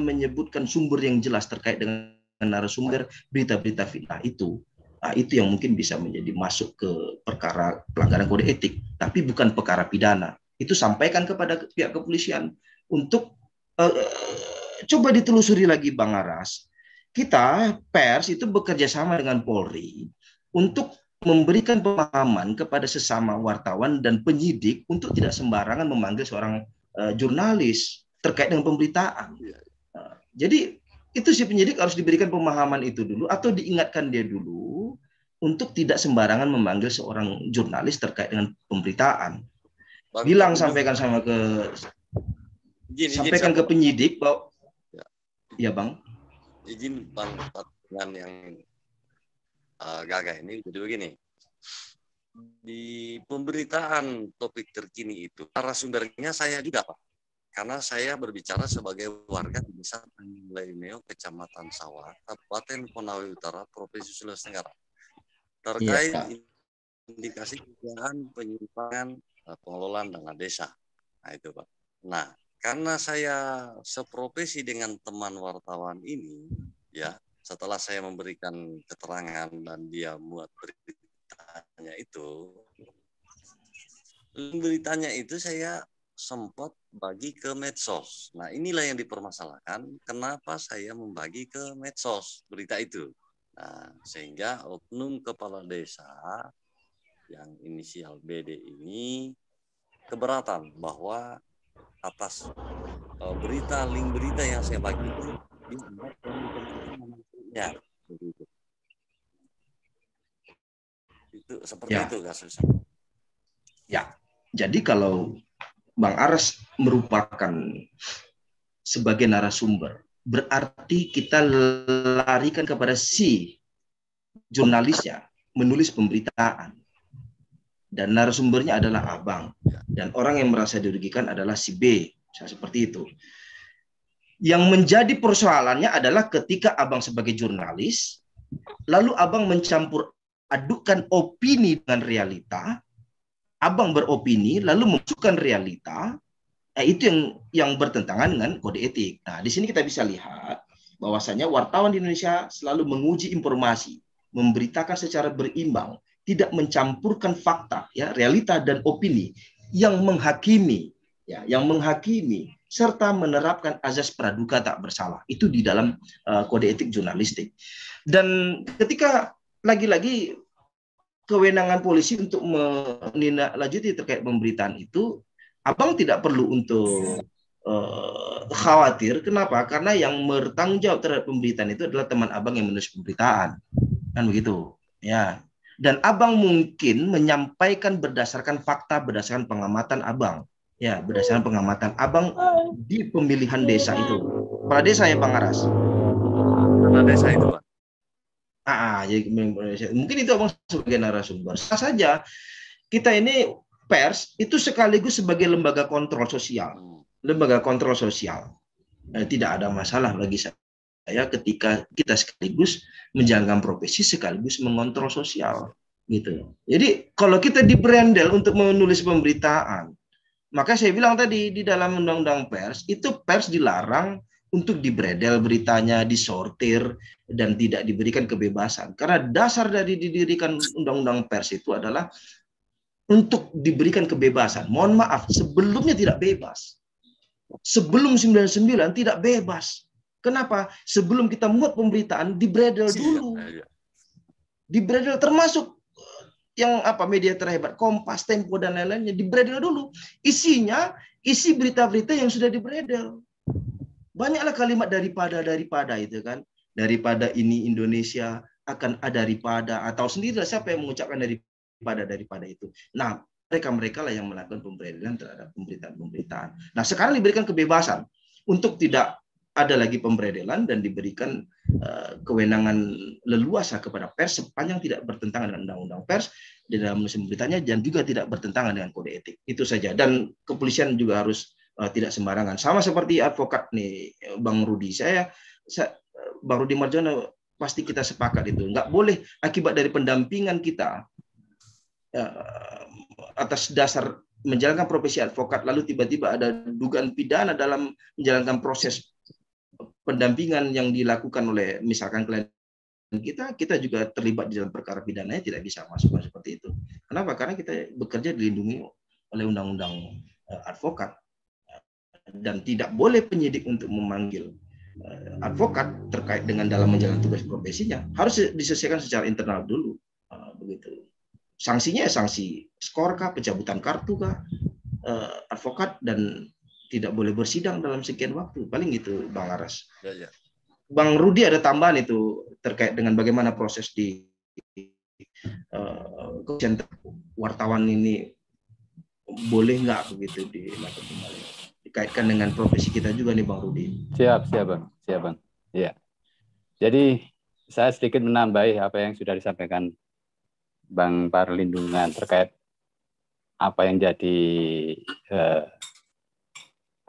Speaker 2: menyebutkan sumber yang jelas terkait dengan narasumber berita-berita fitnah itu. Nah, itu yang mungkin bisa menjadi masuk ke perkara pelanggaran kode etik, tapi bukan perkara pidana. Itu sampaikan kepada pihak kepolisian untuk coba ditelusuri lagi, Bang Aras. Kita pers itu bekerja sama dengan Polri untuk memberikan pemahaman kepada sesama wartawan dan penyidik untuk tidak sembarangan memanggil seorang jurnalis terkait dengan pemberitaan. Jadi itu si penyidik harus diberikan pemahaman itu dulu atau diingatkan dia dulu untuk tidak sembarangan memanggil seorang jurnalis terkait dengan pemberitaan. Bilang sampaikan ke penyidik bahwa ya Bang.
Speaker 6: Izin Bang dengan yang gagah ini jadi begini. Di pemberitaan topik terkini itu narasumbernya saya juga, Pak. Karena saya berbicara sebagai warga di Desa Laineo, Kecamatan Sawah, Kabupaten Konawe Utara, Provinsi Sulawesi Tenggara. Terkait indikasi dugaan penyimpangan pengelolaan dana desa. Nah, itu, Pak. Nah, karena saya seprofesi dengan teman wartawan ini, ya, setelah saya memberikan keterangan dan dia muat beritanya itu saya sempat bagi ke medsos. Nah, inilah yang dipermasalahkan, kenapa saya membagi ke medsos berita itu. Nah, sehingga oknum kepala desa yang inisial BD ini keberatan bahwa atas link berita yang saya bagi itu begitu. Itu seperti itu kasusnya.
Speaker 2: Ya, jadi kalau Bang Aras merupakan sebagai narasumber, berarti kita larikan kepada si jurnalisnya menulis pemberitaan. Dan narasumbernya adalah abang. Dan orang yang merasa dirugikan adalah si B. Seperti itu. Yang menjadi persoalannya adalah ketika abang sebagai jurnalis, lalu abang mencampur adukan opini dengan realita, abang beropini lalu menunjukkan realita, itu yang bertentangan dengan kode etik. Nah, di sini kita bisa lihat bahwasanya wartawan di Indonesia selalu menguji informasi, memberitakan secara berimbang, tidak mencampurkan fakta, ya, realita dan opini yang menghakimi, ya, serta menerapkan azas praduga tak bersalah. Itu di dalam kode etik jurnalistik. Dan ketika lagi-lagi kewenangan polisi untuk menindaklanjuti terkait pemberitaan itu, abang tidak perlu untuk khawatir. Kenapa? Karena yang bertanggung jawab terhadap pemberitaan itu adalah teman abang yang menulis pemberitaan, kan begitu, ya. Dan abang mungkin menyampaikan berdasarkan fakta, berdasarkan pengamatan abang, ya, berdasarkan pengamatan abang di pemilihan desa itu. Kepala desa ya Bang Aras.
Speaker 6: Kepala desa itu, Pak.
Speaker 2: Jadi mungkin itu abang sebagai narasumber. Saja kita ini pers itu sekaligus sebagai lembaga kontrol sosial. Lembaga kontrol sosial. Tidak ada masalah bagi saya ketika kita sekaligus menjalankan profesi sekaligus mengontrol sosial, gitu. Jadi kalau kita diberendel untuk menulis pemberitaan, maka saya bilang tadi di dalam undang-undang pers itu pers dilarang untuk dibredel beritanya, disortir dan tidak diberikan kebebasan. Karena dasar dari didirikan undang-undang pers itu adalah untuk diberikan kebebasan. Mohon maaf, sebelumnya tidak bebas. Sebelum 99 tidak bebas. Kenapa? Sebelum kita muat pemberitaan, dibredel dulu. Dibredel termasuk yang media terhebat, Kompas, Tempo, dan lain-lainnya, dibredel dulu. Isinya, isi berita-berita yang sudah dibredel. Banyaklah kalimat daripada itu kan. Daripada ini Indonesia akan ada daripada, atau sendirilah siapa yang mengucapkan daripada itu. Nah, mereka lah yang melakukan pemberedelan terhadap pemberitaan-pemberitaan. Nah, sekarang diberikan kebebasan untuk tidak ada lagi pemberedelan dan diberikan kewenangan leluasa kepada pers sepanjang tidak bertentangan dengan undang-undang pers di dalam menulis beritanya dan juga tidak bertentangan dengan kode etik. Itu saja. Dan kepolisian juga harus tidak sembarangan. Sama seperti advokat nih, Bang Rudi. Bang Rudi Marjono, pasti kita sepakat itu. Nggak boleh akibat dari pendampingan kita atas dasar menjalankan profesi advokat, lalu tiba-tiba ada dugaan pidana dalam menjalankan proses pendampingan yang dilakukan oleh misalkan klien kita juga terlibat di dalam perkara pidananya, tidak bisa masuk seperti itu. Kenapa? Karena kita bekerja dilindungi oleh undang-undang advokat dan tidak boleh penyidik untuk memanggil advokat terkait dengan dalam menjalankan tugas profesinya, harus diselesaikan secara internal dulu. Begitu. Sanksinya sanksi skor kah, pencabutan kartu kah, advokat, dan tidak boleh bersidang dalam sekian waktu. Paling gitu, Bang Aras.
Speaker 6: Ya.
Speaker 2: Bang Rudi ada tambahan itu terkait dengan bagaimana proses di wartawan ini, boleh nggak begitu dilakukan kembali? Dikaitkan dengan profesi kita juga nih, Bang Rudi.
Speaker 3: Siap Bang. Ya. Jadi saya sedikit menambahi apa yang sudah disampaikan Bang Perlindungan terkait apa yang jadi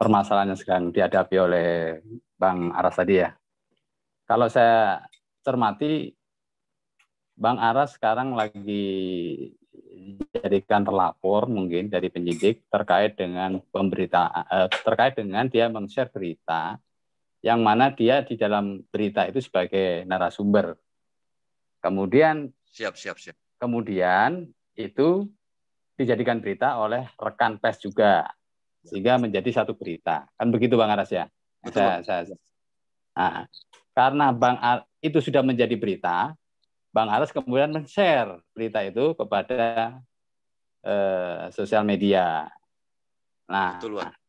Speaker 3: permasalahan yang sedang dihadapi oleh Bang Aras tadi ya. Kalau saya cermati, Bang Aras sekarang lagi dijadikan terlapor mungkin dari penyidik terkait dengan terkait dengan dia men-share berita yang mana dia di dalam berita itu sebagai narasumber. Kemudian Kemudian itu dijadikan berita oleh rekan pers juga, sehingga menjadi satu berita. Kan begitu Bang Aras ya? Nah, karena itu sudah menjadi berita, Bang Aras kemudian men-share berita itu kepada sosial media. Nah,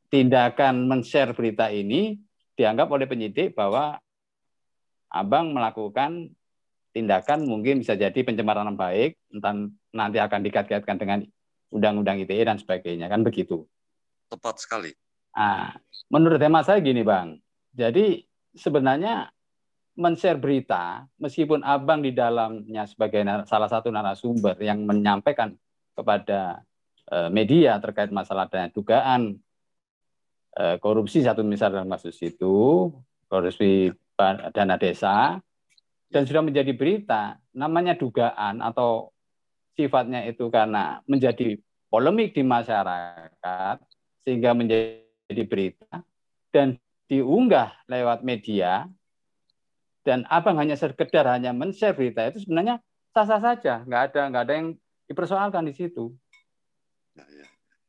Speaker 3: tindakan men-share berita ini dianggap oleh penyidik bahwa Abang melakukan tindakan mungkin bisa jadi pencemaran nama baik, entah nanti akan dikait-kaitkan dengan Undang-Undang ITE dan sebagainya, kan begitu.
Speaker 6: Tepat sekali.
Speaker 3: Nah, menurut hemat saya gini Bang, jadi sebenarnya men-share berita, meskipun Abang di dalamnya sebagai salah satu narasumber yang menyampaikan kepada media terkait masalah dan dugaan korupsi satu misal dalam kasus itu, korupsi dana desa, dan sudah menjadi berita, namanya dugaan atau sifatnya itu karena menjadi polemik di masyarakat sehingga menjadi berita dan diunggah lewat media, dan Abang hanya sekedar men-share berita itu sebenarnya sah-sah saja, nggak ada yang dipersoalkan di situ.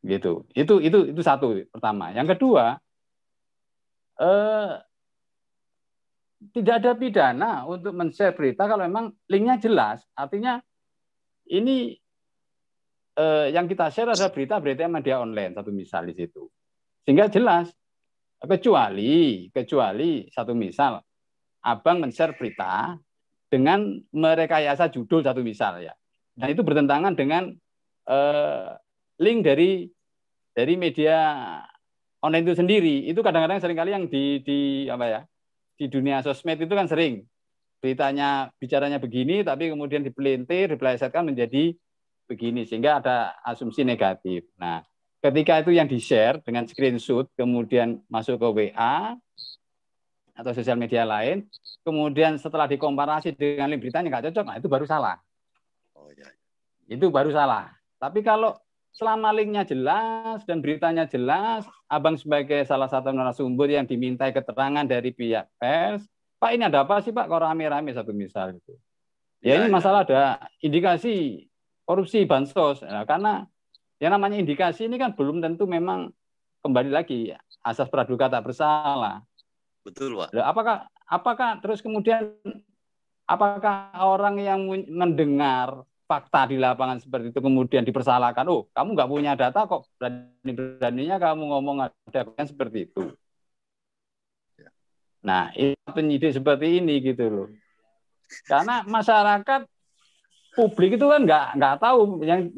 Speaker 3: Gitu. Itu satu pertama. Yang kedua, tidak ada pidana untuk men-share berita kalau memang linknya jelas. Artinya ini yang kita share adalah berita-berita media online, satu misal di situ. Sehingga jelas. Kecuali satu misal Abang men-share berita dengan merekayasa judul satu misal ya. Dan itu bertentangan dengan link dari media online itu sendiri. Itu kadang-kadang seringkali yang di dunia sosmed itu kan sering bicaranya begini tapi kemudian dipelintir, dipelesetkan menjadi begini sehingga ada asumsi negatif. Nah, ketika itu yang di-share dengan screenshot kemudian masuk ke WA atau sosial media lain, kemudian setelah dikomparasi dengan link beritanya nggak cocok, nah itu baru salah. Itu baru salah. Tapi kalau selama linknya jelas dan beritanya jelas, Abang sebagai salah satu narasumber yang dimintai keterangan dari pihak pers, Pak ini ada apa sih Pak kok rame-rame satu misal itu. Ya ini masalah ada indikasi korupsi bansos. Nah, karena yang namanya indikasi ini kan belum tentu memang kembali lagi asas praduga tak bersalah.
Speaker 6: Betul Pak.
Speaker 3: Apakah terus kemudian apakah orang yang mendengar fakta di lapangan seperti itu kemudian dipersalahkan, oh kamu nggak punya data kok berani-beraninya kamu ngomong ada kan seperti itu. Nah ini penyidik seperti ini gitu loh. Karena masyarakat publik itu kan nggak tahu, yang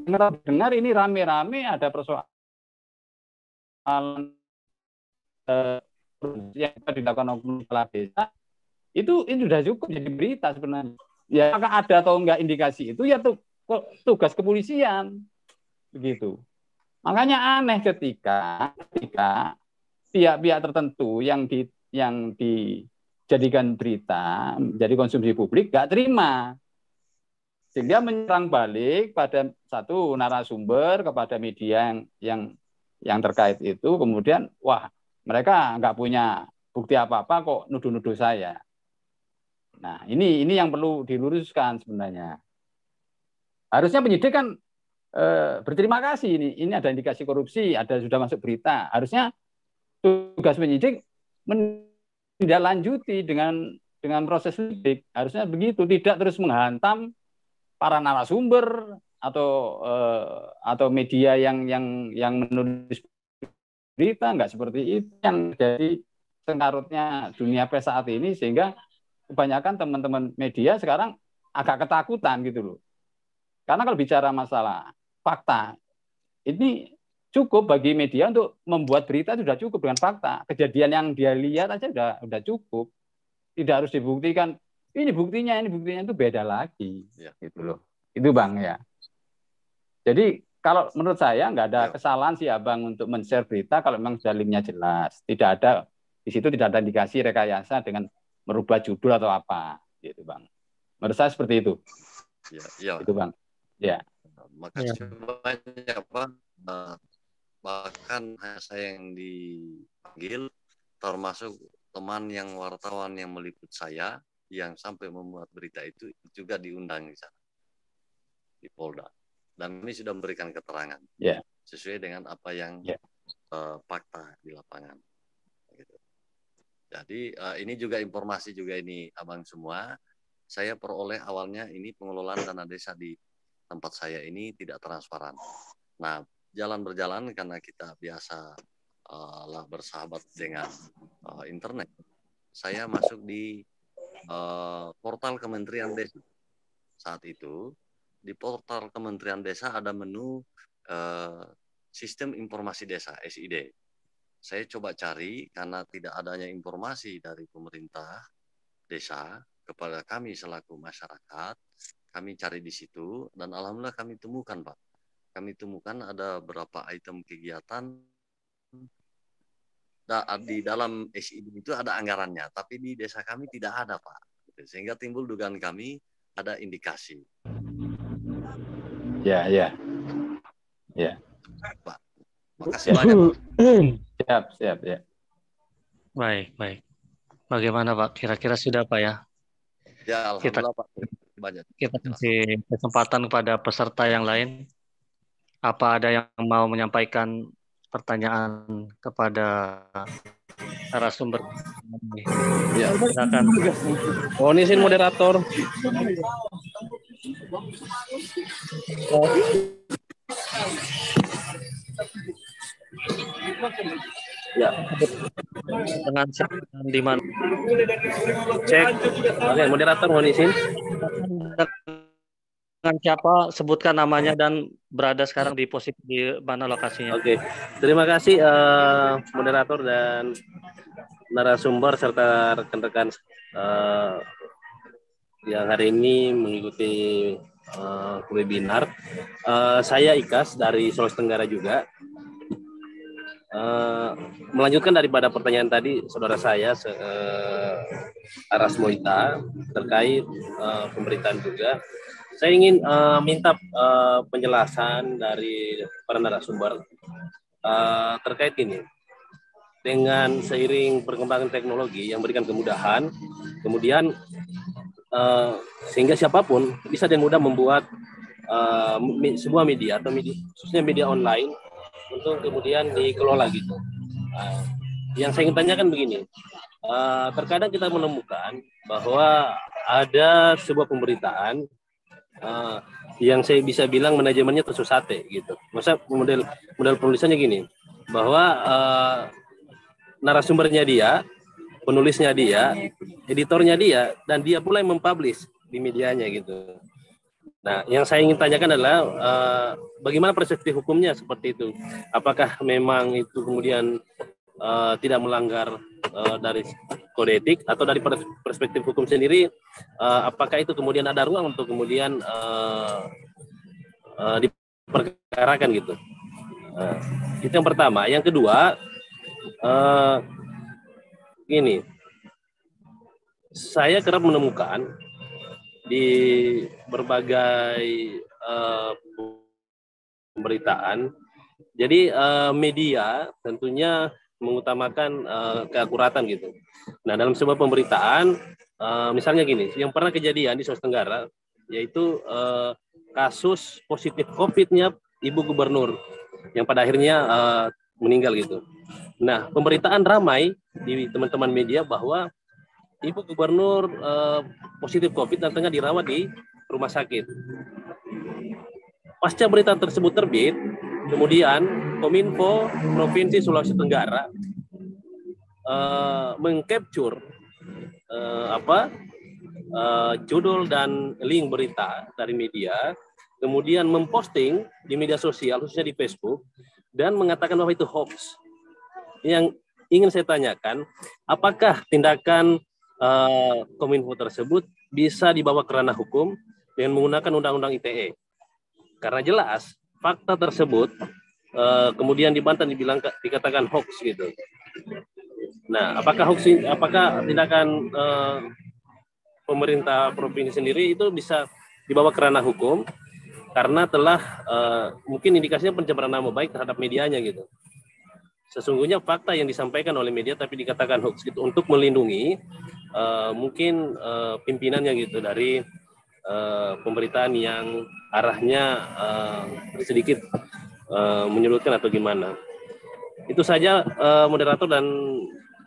Speaker 3: dengar ini rame-rame ada persoalan yang dilakukan oknum kepala desa, itu sudah cukup jadi berita sebenarnya. Ya, apakah ada atau enggak indikasi itu ya tugas kepolisian begitu. Makanya aneh ketika pihak-pihak tertentu yang dijadikan berita, jadi konsumsi publik nggak terima, sehingga menyerang balik pada satu narasumber, kepada media yang terkait itu, kemudian wah mereka nggak punya bukti apa-apa kok nuduh-nuduh saya. Nah, ini yang perlu diluruskan sebenarnya. Harusnya penyidik kan berterima kasih, ini ada indikasi korupsi, sudah masuk berita. Harusnya tugas penyidik menindaklanjuti dengan proses penyidik. Harusnya begitu, tidak terus menghantam para narasumber atau media yang menulis berita, nggak seperti itu yang jadi sengkarutnya dunia pers saat ini, sehingga kebanyakan teman-teman media sekarang agak ketakutan gitu loh. Karena kalau bicara masalah fakta, ini cukup bagi media untuk membuat berita, sudah cukup dengan fakta. Kejadian yang dia lihat aja udah cukup. Tidak harus dibuktikan, ini buktinya itu beda lagi. Ya, gitu loh. Itu Bang ya. Jadi kalau menurut saya nggak ada kesalahan sih Abang untuk men-share berita kalau memang sudah linknya jelas. Di situ tidak ada indikasi rekayasa dengan merubah judul atau apa, gitu Bang. Menurut saya seperti itu.
Speaker 6: Ya.
Speaker 3: Itu Bang. Ya.
Speaker 6: Makasih banyak Pak. Bahkan saya yang dipanggil, termasuk teman yang wartawan yang meliput saya, yang sampai membuat berita itu juga diundang di sana, di Polda. Dan ini sudah memberikan keterangan sesuai dengan apa yang fakta di lapangan. Gitu. Jadi ini juga informasi juga ini Abang semua. Saya peroleh awalnya ini pengelolaan dana desa di tempat saya ini tidak transparan. Nah, berjalan karena kita biasa bersahabat dengan internet. Saya masuk di portal Kementerian Desa. Saat itu di portal Kementerian Desa ada menu Sistem Informasi Desa (SID). Saya coba cari karena tidak adanya informasi dari pemerintah desa kepada kami selaku masyarakat. Kami cari di situ dan alhamdulillah kami temukan Pak. Kami temukan ada beberapa item kegiatan di dalam SID itu ada anggarannya, tapi di desa kami tidak ada Pak. Sehingga timbul dugaan kami ada indikasi. Ya. Pak. Makasih banyak Pak.
Speaker 3: Siap ya.
Speaker 1: Baik. Bagaimana Pak? Kira-kira sudah Pak ya?
Speaker 6: Ya, alhamdulillah Pak. Banyak.
Speaker 1: Kita kasih kesempatan kepada peserta yang lain. Apa ada yang mau menyampaikan pertanyaan kepada narasumber?
Speaker 4: Ya.
Speaker 1: Silakan.
Speaker 4: Mohon izin moderator. Ya.
Speaker 1: Dengan di mana?
Speaker 4: Cek. Oke, moderator mohon izin.
Speaker 1: Dengan siapa? Sebutkan namanya dan berada sekarang di posisi di mana lokasinya.
Speaker 4: Oke. Terima kasih moderator dan narasumber serta rekan-rekan yang hari ini mengikuti webinar. Saya Ikas dari Sulawesi Tenggara juga. Melanjutkan daripada pertanyaan tadi saudara saya Aras Moita terkait pemberitaan juga, saya ingin minta penjelasan dari para narasumber terkait ini. Dengan seiring perkembangan teknologi yang memberikan kemudahan, kemudian sehingga siapapun bisa dengan mudah membuat sebuah media atau khususnya media online untuk kemudian dikelola gitu. Yang saya ingin tanyakan begini, terkadang kita menemukan bahwa ada sebuah pemberitaan yang saya bisa bilang manajemennya tusuk sate gitu. Masa model penulisannya gini, bahwa narasumbernya dia, penulisnya dia, editornya dia, dan dia pula yang mempublish di medianya gitu. Nah, yang saya ingin tanyakan adalah bagaimana perspektif hukumnya seperti itu? Apakah memang itu kemudian tidak melanggar dari kode etik, atau dari perspektif hukum sendiri, apakah itu kemudian ada ruang untuk kemudian diperkarakan gitu? Itu yang pertama. Yang kedua, ini saya kerap menemukan di berbagai pemberitaan, jadi media tentunya mengutamakan keakuratan gitu. Nah, dalam sebuah pemberitaan, misalnya gini, yang pernah kejadian di Sulawesi Tenggara, yaitu kasus positif COVID-nya Ibu Gubernur, yang pada akhirnya meninggal gitu. Nah, pemberitaan ramai di teman-teman media bahwa Ibu Gubernur positif COVID dan tengah dirawat di rumah sakit. Pasca berita tersebut terbit, kemudian Kominfo Provinsi Sulawesi Tenggara mengcapture judul dan link berita dari media, kemudian memposting di media sosial, khususnya di Facebook, dan mengatakan bahwa itu hoax. Yang ingin saya tanyakan, apakah tindakan Kominfo tersebut bisa dibawa ke ranah hukum dengan menggunakan Undang-Undang ITE? Karena jelas fakta tersebut kemudian dibantah, dikatakan hoax gitu. Nah, apakah tindakan pemerintah provinsi sendiri itu bisa dibawa ke ranah hukum karena telah mungkin indikasinya pencemaran nama baik terhadap medianya gitu. Sesungguhnya fakta yang disampaikan oleh media tapi dikatakan hoax gitu, untuk melindungi mungkin pimpinannya gitu dari pemberitaan yang arahnya sedikit menyudutkan atau gimana. Itu saja moderator dan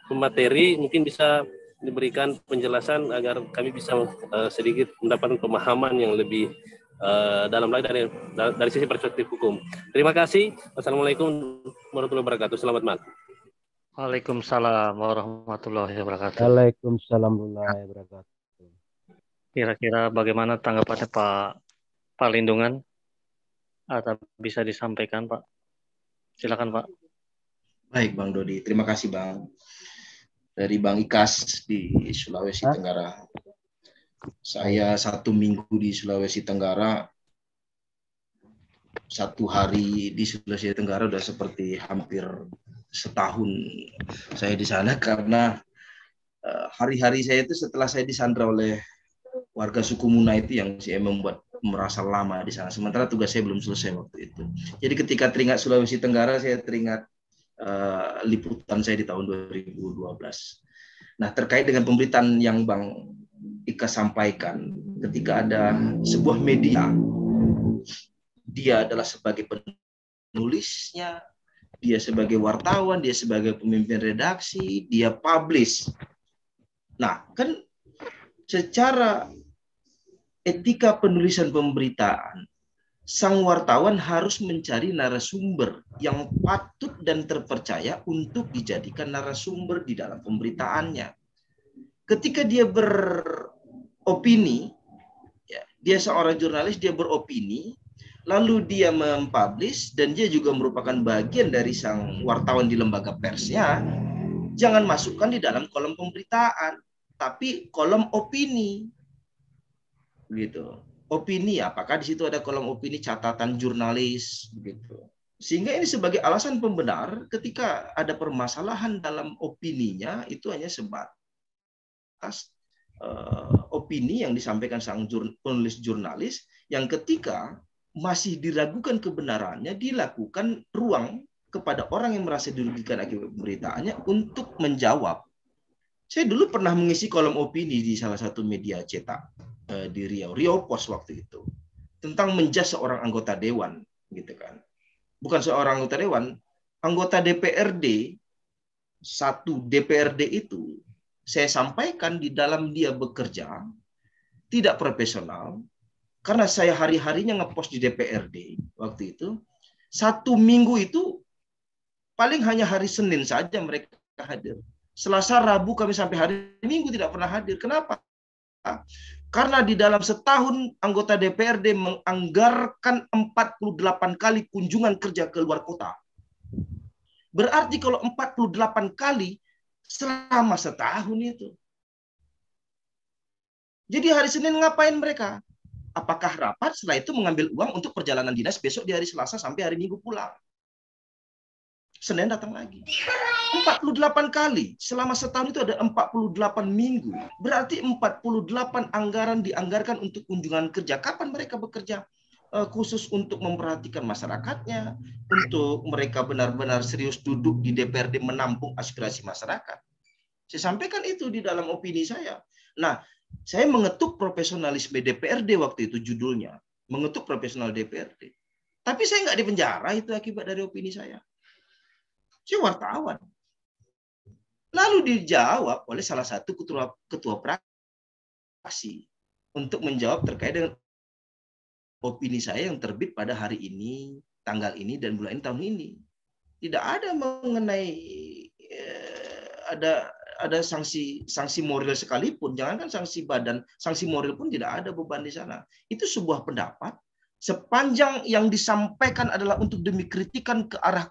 Speaker 4: pemateri, mungkin bisa diberikan penjelasan agar kami bisa sedikit mendapatkan pemahaman yang lebih dalam lagi dari sisi perspektif hukum. Terima kasih. Wassalamualaikum warahmatullahi wabarakatuh. Selamat malam.
Speaker 1: Waalaikumsalam warahmatullahi wabarakatuh.
Speaker 8: Waalaikumsalam warahmatullahi wabarakatuh.
Speaker 1: Kira-kira bagaimana tanggapannya Pak Lindungan? Atau bisa disampaikan, Pak? Silakan, Pak.
Speaker 2: Baik, Bang Dodi. Terima kasih, Bang. Dari Bang Ikas di Sulawesi Tenggara. Saya 1 minggu di Sulawesi Tenggara. 1 hari di Sulawesi Tenggara udah seperti hampir setahun saya di sana, karena hari-hari saya itu setelah saya disandra oleh warga suku Muna itu yang saya membuat merasa lama di sana. Sementara tugas saya belum selesai waktu itu. Jadi ketika teringat Sulawesi Tenggara, saya teringat liputan saya di tahun 2012. Nah, terkait dengan pemberitaan yang Bang Ika sampaikan, ketika ada sebuah media, dia adalah sebagai penulisnya, dia sebagai wartawan, dia sebagai pemimpin redaksi, dia publish. Nah, kan secara etika penulisan pemberitaan, sang wartawan harus mencari narasumber yang patut dan terpercaya untuk dijadikan narasumber di dalam pemberitaannya. Ketika dia beropini, ya, dia seorang jurnalis, dia beropini, lalu dia mempublish, dan dia juga merupakan bagian dari sang wartawan di lembaga persnya, jangan masukkan di dalam kolom pemberitaan, tapi kolom opini. Gitu. Opini, apakah di situ ada kolom opini catatan jurnalis begitu. Sehingga ini sebagai alasan pembenar ketika ada permasalahan dalam opininya, itu hanya sebatas opini yang disampaikan sang penulis jurnalis, yang ketika masih diragukan kebenarannya, dilakukan ruang kepada orang yang merasa dirugikan akibat pemberitaannya untuk menjawab. Saya dulu pernah mengisi kolom opini di salah satu media cetak di Riau Post waktu itu, tentang menjas seorang anggota dewan, gitu kan. Bukan seorang anggota dewan, anggota DPRD, satu DPRD itu, saya sampaikan di dalam dia bekerja tidak profesional, karena saya hari-harinya ngepost di DPRD waktu itu. 1 minggu itu paling hanya hari Senin saja mereka hadir. Selasa, Rabu, kami sampai hari Minggu tidak pernah hadir. Kenapa? Karena di dalam setahun anggota DPRD menganggarkan 48 kali kunjungan kerja ke luar kota. Berarti kalau 48 kali selama setahun itu. Jadi hari Senin ngapain mereka? Apakah rapat, setelah itu mengambil uang untuk perjalanan dinas besok di hari Selasa sampai hari Minggu pulang. Senin datang lagi. 48 kali. Selama setahun itu ada 48 minggu. Berarti 48 anggaran dianggarkan untuk kunjungan kerja. Kapan mereka bekerja? Khusus untuk memperhatikan masyarakatnya, untuk mereka benar-benar serius duduk di DPRD menampung aspirasi masyarakat. Saya sampaikan itu di dalam opini saya. Nah, saya mengetuk profesionalisme DPRD waktu itu judulnya. Mengetuk profesional DPRD. Tapi saya nggak dipenjara itu akibat dari opini saya. Saya wartawan. Lalu dijawab oleh salah satu ketua fraksi untuk menjawab terkait dengan opini saya yang terbit pada hari ini, tanggal ini, dan bulan ini, tahun ini. Tidak ada mengenai ada sanksi moral sekalipun. Jangankan sanksi badan, sanksi moral pun tidak ada beban di sana. Itu sebuah pendapat. Sepanjang yang disampaikan adalah untuk demi kritikan ke arah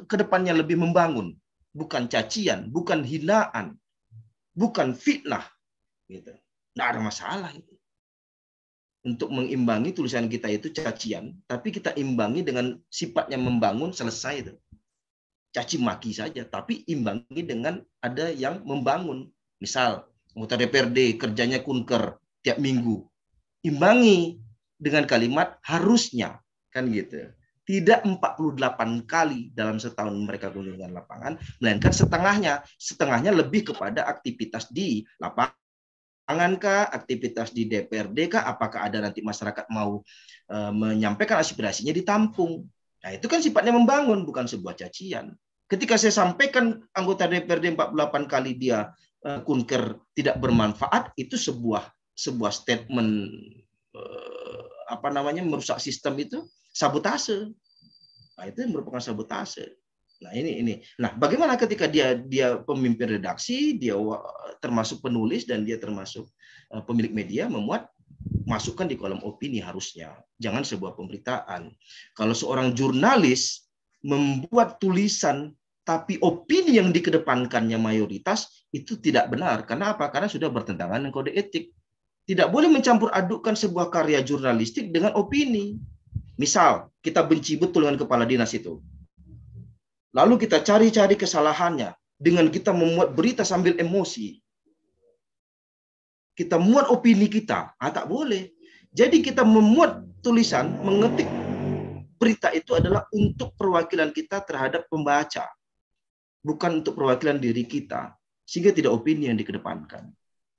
Speaker 2: ke depannya lebih membangun. Bukan cacian, bukan hinaan, bukan fitnah. Gitu. Tidak ada masalah itu. Untuk mengimbangi tulisan kita itu cacian, tapi kita imbangi dengan sifatnya membangun, selesai itu. Caci maki saja, tapi imbangi dengan ada yang membangun. Misal, anggota DPRD kerjanya kunker tiap minggu. Imbangi dengan kalimat harusnya, kan gitu. Tidak 48 kali dalam setahun mereka kunjungan lapangan, melainkan setengahnya. Setengahnya lebih kepada aktivitas di lapangan. Aktivitas di DPRD kah, apakah ada nanti masyarakat mau menyampaikan aspirasinya ditampung. Nah, itu kan sifatnya membangun, bukan sebuah cacian. Ketika saya sampaikan anggota DPRD 48 kali dia kunker tidak bermanfaat, itu sebuah statement merusak sistem, itu sabotase. Nah, itu merupakan sabotase. Nah, ini. Nah, bagaimana ketika dia pemimpin redaksi, dia termasuk penulis dan dia termasuk pemilik media, masukkan di kolom opini harusnya. Jangan sebuah pemberitaan. Kalau seorang jurnalis membuat tulisan tapi opini yang dikedepankannya mayoritas, itu tidak benar. Karena apa? Karena sudah bertentangan dengan kode etik. Tidak boleh mencampur adukkan sebuah karya jurnalistik dengan opini. Misal, kita benci betul dengan kepala dinas itu. Lalu kita cari-cari kesalahannya dengan kita memuat berita sambil emosi. Kita muat opini kita, tak boleh. Jadi kita memuat tulisan, mengetik berita itu adalah untuk perwakilan kita terhadap pembaca. Bukan untuk perwakilan diri kita. Sehingga tidak opini yang dikedepankan.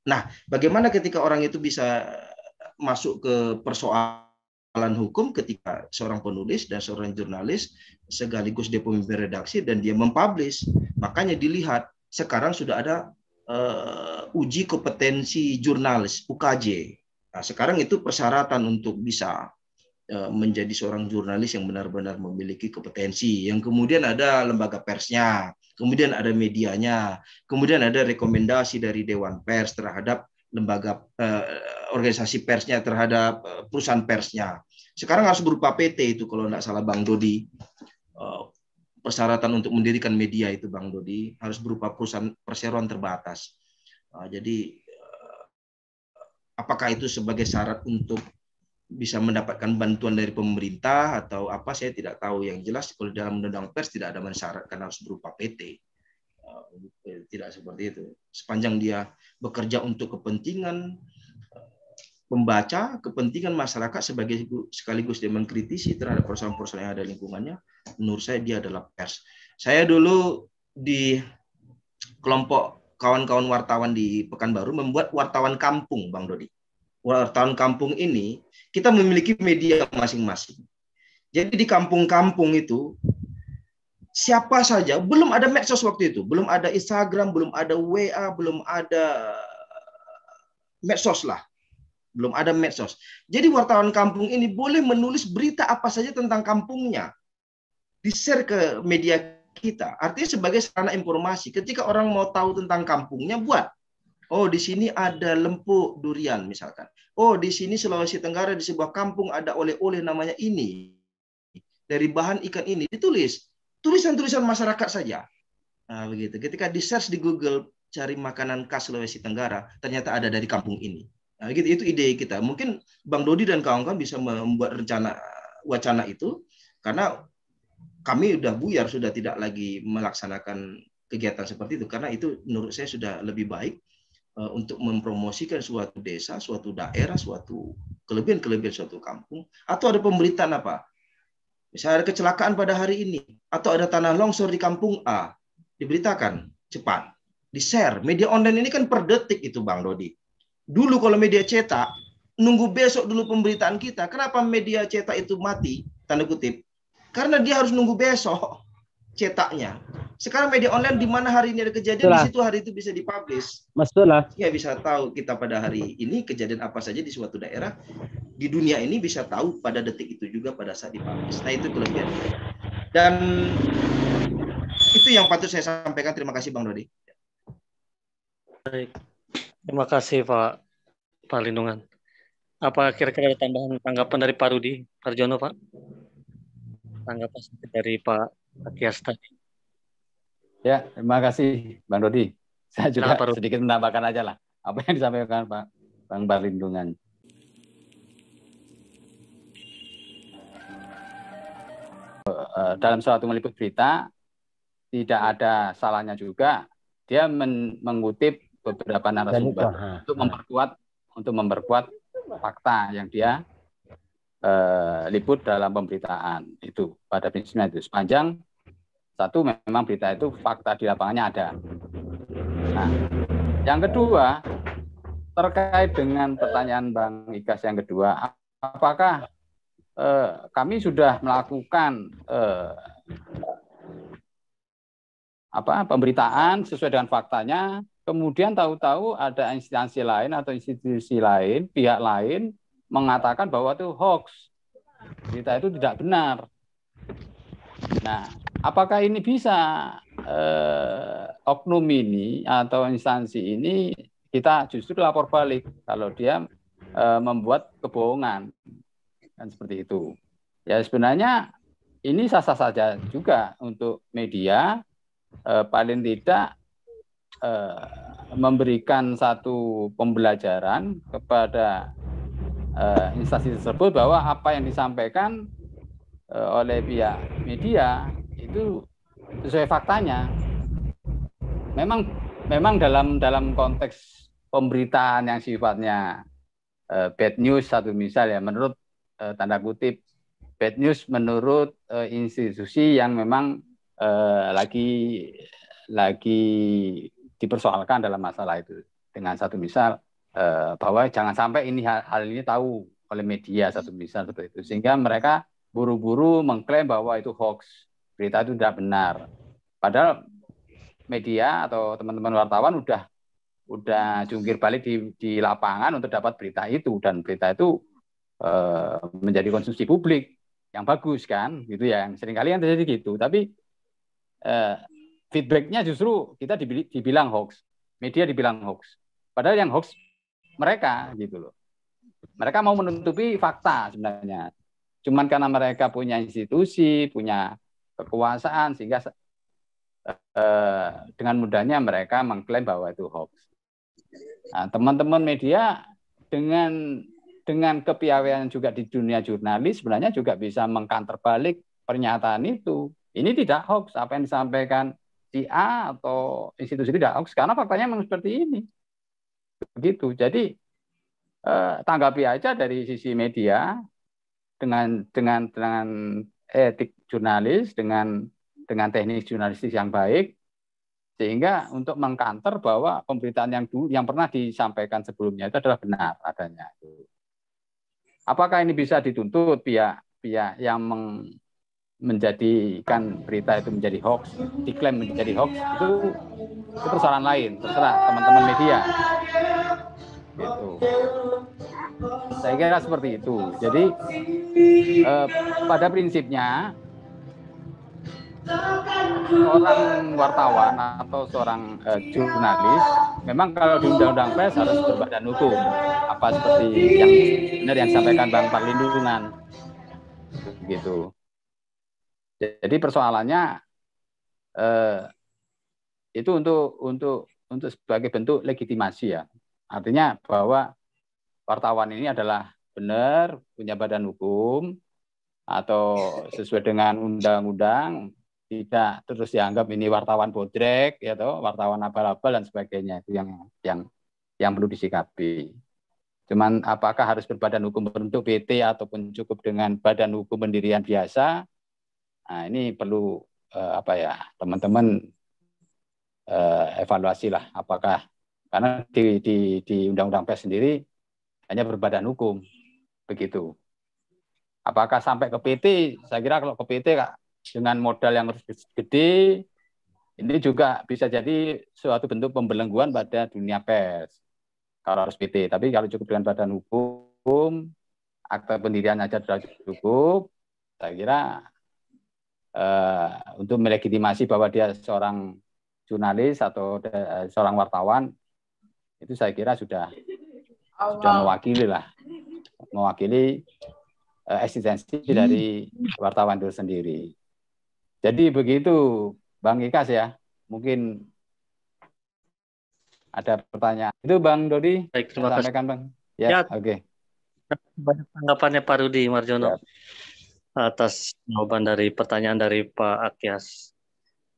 Speaker 2: Nah, bagaimana ketika orang itu bisa masuk ke persoalan hukum ketika seorang penulis dan seorang jurnalis sekaligus dia pemimpin redaksi dan dia mempublish. Makanya dilihat sekarang sudah ada uji kompetensi jurnalis UKJ. Nah, sekarang itu persyaratan untuk bisa menjadi seorang jurnalis yang benar-benar memiliki kompetensi. Yang kemudian ada lembaga persnya, kemudian ada medianya, kemudian ada rekomendasi dari Dewan Pers terhadap lembaga organisasi persnya, terhadap perusahaan persnya. Sekarang harus berupa PT itu kalau tidak salah Bang Dodi. Persyaratan untuk mendirikan media itu Bang Dodi harus berupa perusahaan perseroan terbatas. Jadi apakah itu sebagai syarat untuk bisa mendapatkan bantuan dari pemerintah atau apa, saya tidak tahu. Yang jelas kalau dalam undang-undang pers tidak ada mensyaratkan harus berupa PT. Tidak seperti itu. Sepanjang dia bekerja untuk kepentingan pembaca, kepentingan masyarakat sekaligus dia mengkritisi terhadap persoalan-persoalan yang ada di lingkungannya, menurut saya dia adalah pers. Saya dulu di kelompok kawan-kawan wartawan di Pekanbaru membuat wartawan kampung, Bang Dodi. Wartawan kampung ini kita memiliki media masing-masing. Jadi di kampung-kampung itu siapa saja, belum ada medsos waktu itu, belum ada Instagram, belum ada WA, belum ada medsos lah. Belum ada medsos. Jadi wartawan kampung ini boleh menulis berita apa saja tentang kampungnya. Di-share ke media kita. Artinya sebagai sarana informasi. Ketika orang mau tahu tentang kampungnya, buat. Oh, di sini ada lempuk durian misalkan. Oh, di sini Sulawesi Tenggara di sebuah kampung ada oleh-oleh namanya ini. Dari bahan ikan ini ditulis. Tulisan-tulisan masyarakat saja. Nah, begitu. Ketika di-search di Google cari makanan khas Sulawesi Tenggara, ternyata ada dari kampung ini. Nah, gitu. Itu ide kita. Mungkin Bang Dodi dan kawan-kawan bisa membuat wacana itu karena kami udah buyar, sudah tidak lagi melaksanakan kegiatan seperti itu karena itu menurut saya sudah lebih baik untuk mempromosikan suatu desa, suatu daerah, suatu kelebihan-kelebihan suatu kampung, atau ada pemberitaan apa? Misalnya ada kecelakaan pada hari ini, atau ada tanah longsor di kampung A, diberitakan cepat, di-share. Media online ini kan per detik itu Bang Dodi. Dulu kalau media cetak, nunggu besok dulu pemberitaan kita. Kenapa media cetak itu mati? Tanda kutip. Karena dia harus nunggu besok cetaknya. Sekarang media online di mana hari ini ada kejadian, di situ hari itu bisa dipublish. Ya bisa tahu kita pada hari ini kejadian apa saja di suatu daerah di dunia ini bisa tahu pada detik itu juga pada saat dipublish. Nah itu kelebihan. Dan itu yang patut saya sampaikan. Terima kasih Bang Dodi.
Speaker 1: Baik. Terima kasih Pak Lindungan. Apa kira-kira ada tambahan tanggapan dari Pak Rudi Harjono, Pak? Tanggapan dari Pak Akias tadi.
Speaker 3: Ya, terima kasih Bang Dodi. Saya juga sedikit menambahkan aja lah apa yang disampaikan Pak Bang Lindungan. Dalam suatu meliput berita tidak ada salahnya juga dia mengutip beberapa narasumber untuk memperkuat fakta yang dia liput dalam pemberitaan itu. Pada prinsipnya itu sepanjang satu memang berita itu fakta di lapangannya ada. Nah, yang kedua terkait dengan pertanyaan Bang Ikas yang kedua, apakah kami sudah melakukan pemberitaan sesuai dengan faktanya, kemudian tahu-tahu ada instansi lain atau institusi lain, pihak lain mengatakan bahwa itu hoax, berita itu tidak benar. Nah, apakah ini bisa oknum ini atau instansi ini kita justru lapor balik kalau dia membuat kebohongan, kan seperti itu. Ya sebenarnya ini sah-sah saja juga untuk media paling tidak memberikan satu pembelajaran kepada instansi tersebut bahwa apa yang disampaikan oleh pihak media itu sesuai faktanya. Memang dalam konteks pemberitaan yang sifatnya bad news, satu misal ya, menurut tanda kutip bad news menurut institusi yang memang lagi dipersoalkan dalam masalah itu, dengan satu misal bahwa jangan sampai hal ini tahu oleh media, satu misal seperti itu, sehingga mereka buru-buru mengklaim bahwa itu hoax, berita itu tidak benar. Padahal media atau teman-teman wartawan udah jungkir balik di lapangan untuk dapat berita itu, dan berita itu menjadi konsumsi publik yang bagus kan, gitu ya. Yang seringkali yang terjadi gitu. Tapi feedbacknya justru kita dibilang hoax, media dibilang hoax. Padahal yang hoax mereka gitu loh. Mereka mau menutupi fakta sebenarnya. Cuman karena mereka punya institusi, punya kekuasaan, sehingga dengan mudahnya mereka mengklaim bahwa itu hoax. Nah, teman-teman media dengan kepiawaian juga di dunia jurnalis sebenarnya juga bisa mengkanter balik pernyataan itu. Ini tidak hoax, apa yang disampaikan si A atau institusi tidak hoax, karena faktanya memang seperti ini. Begitu. Jadi tanggapi aja dari sisi media dengan etik jurnalis, dengan teknik jurnalistik yang baik, sehingga untuk mengkanter bahwa pemberitaan yang pernah disampaikan sebelumnya itu adalah benar adanya. Apakah ini bisa dituntut pihak yang menjadikan berita itu menjadi hoax, diklaim menjadi hoax, itu persoalan lain, terserah teman-teman media. Gitu. Saya kira seperti itu. Jadi pada prinsipnya seorang wartawan atau seorang jurnalis memang kalau di undang-undang pers harus berbadan hukum, apa seperti yang benar yang disampaikan Bang Perlindungan begitu. Jadi persoalannya itu untuk sebagai bentuk legitimasi ya, artinya bahwa wartawan ini adalah benar punya badan hukum atau sesuai dengan undang-undang, tidak terus dianggap ini wartawan bodrek ya toh, wartawan abal-abal dan sebagainya. Itu yang perlu disikapi. Cuman apakah harus berbadan hukum berbentuk PT ataupun cukup dengan badan hukum pendirian biasa? Nah, ini perlu teman-teman evaluasi lah, apakah karena di Undang-Undang Pers sendiri hanya berbadan hukum begitu. Apakah sampai ke PT? Saya kira kalau ke PT dengan modal yang gede, ini juga bisa jadi suatu bentuk pembelengguan pada dunia pers. Kalau harus PT, tapi kalau cukup dengan badan hukum, akta pendirian aja sudah cukup, saya kira untuk melegitimasi bahwa dia seorang jurnalis atau seorang wartawan, itu saya kira sudah mewakili eksistensi dari wartawan itu sendiri. Jadi begitu Bang Ikas ya, mungkin ada pertanyaan. Itu Bang Dodi,
Speaker 1: baik, terima kasih.
Speaker 3: sampaikan Bang. Ya, oke.
Speaker 1: Banyak tanggapannya Pak Rudi Marjono atas jawaban dari pertanyaan dari Pak Akyas.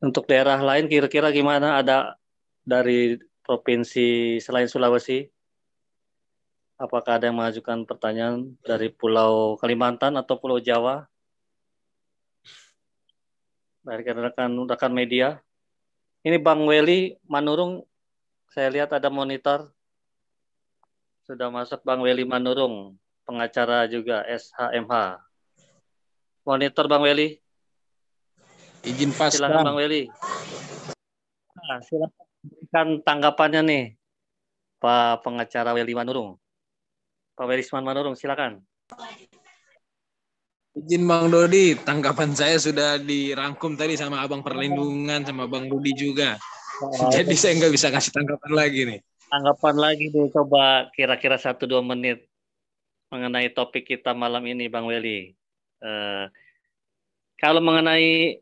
Speaker 1: Untuk daerah lain kira-kira gimana? Ada dari provinsi selain Sulawesi? Apakah ada yang mengajukan pertanyaan dari Pulau Kalimantan atau Pulau Jawa? Dari rekan-rekan media. Ini Bang Weli Manurung, saya lihat ada monitor. Sudah masuk Bang Weli Manurung, pengacara juga SHMH. Monitor Bang Weli.
Speaker 9: Izin pas.
Speaker 1: Silakan Bang Weli. Nah, silakan berikan tanggapannya nih, Pak pengacara Weli Manurung. Pak Welisman Manurung, silakan.
Speaker 9: Izin Bang Dodi, tanggapan saya sudah dirangkum tadi sama Abang Perlindungan, sama Bang Rudi juga. Jadi saya nggak bisa kasih tanggapan lagi nih.
Speaker 1: Tanggapan lagi nih, coba kira-kira 1-2 menit mengenai topik kita malam ini, Bang Weli. Kalau mengenai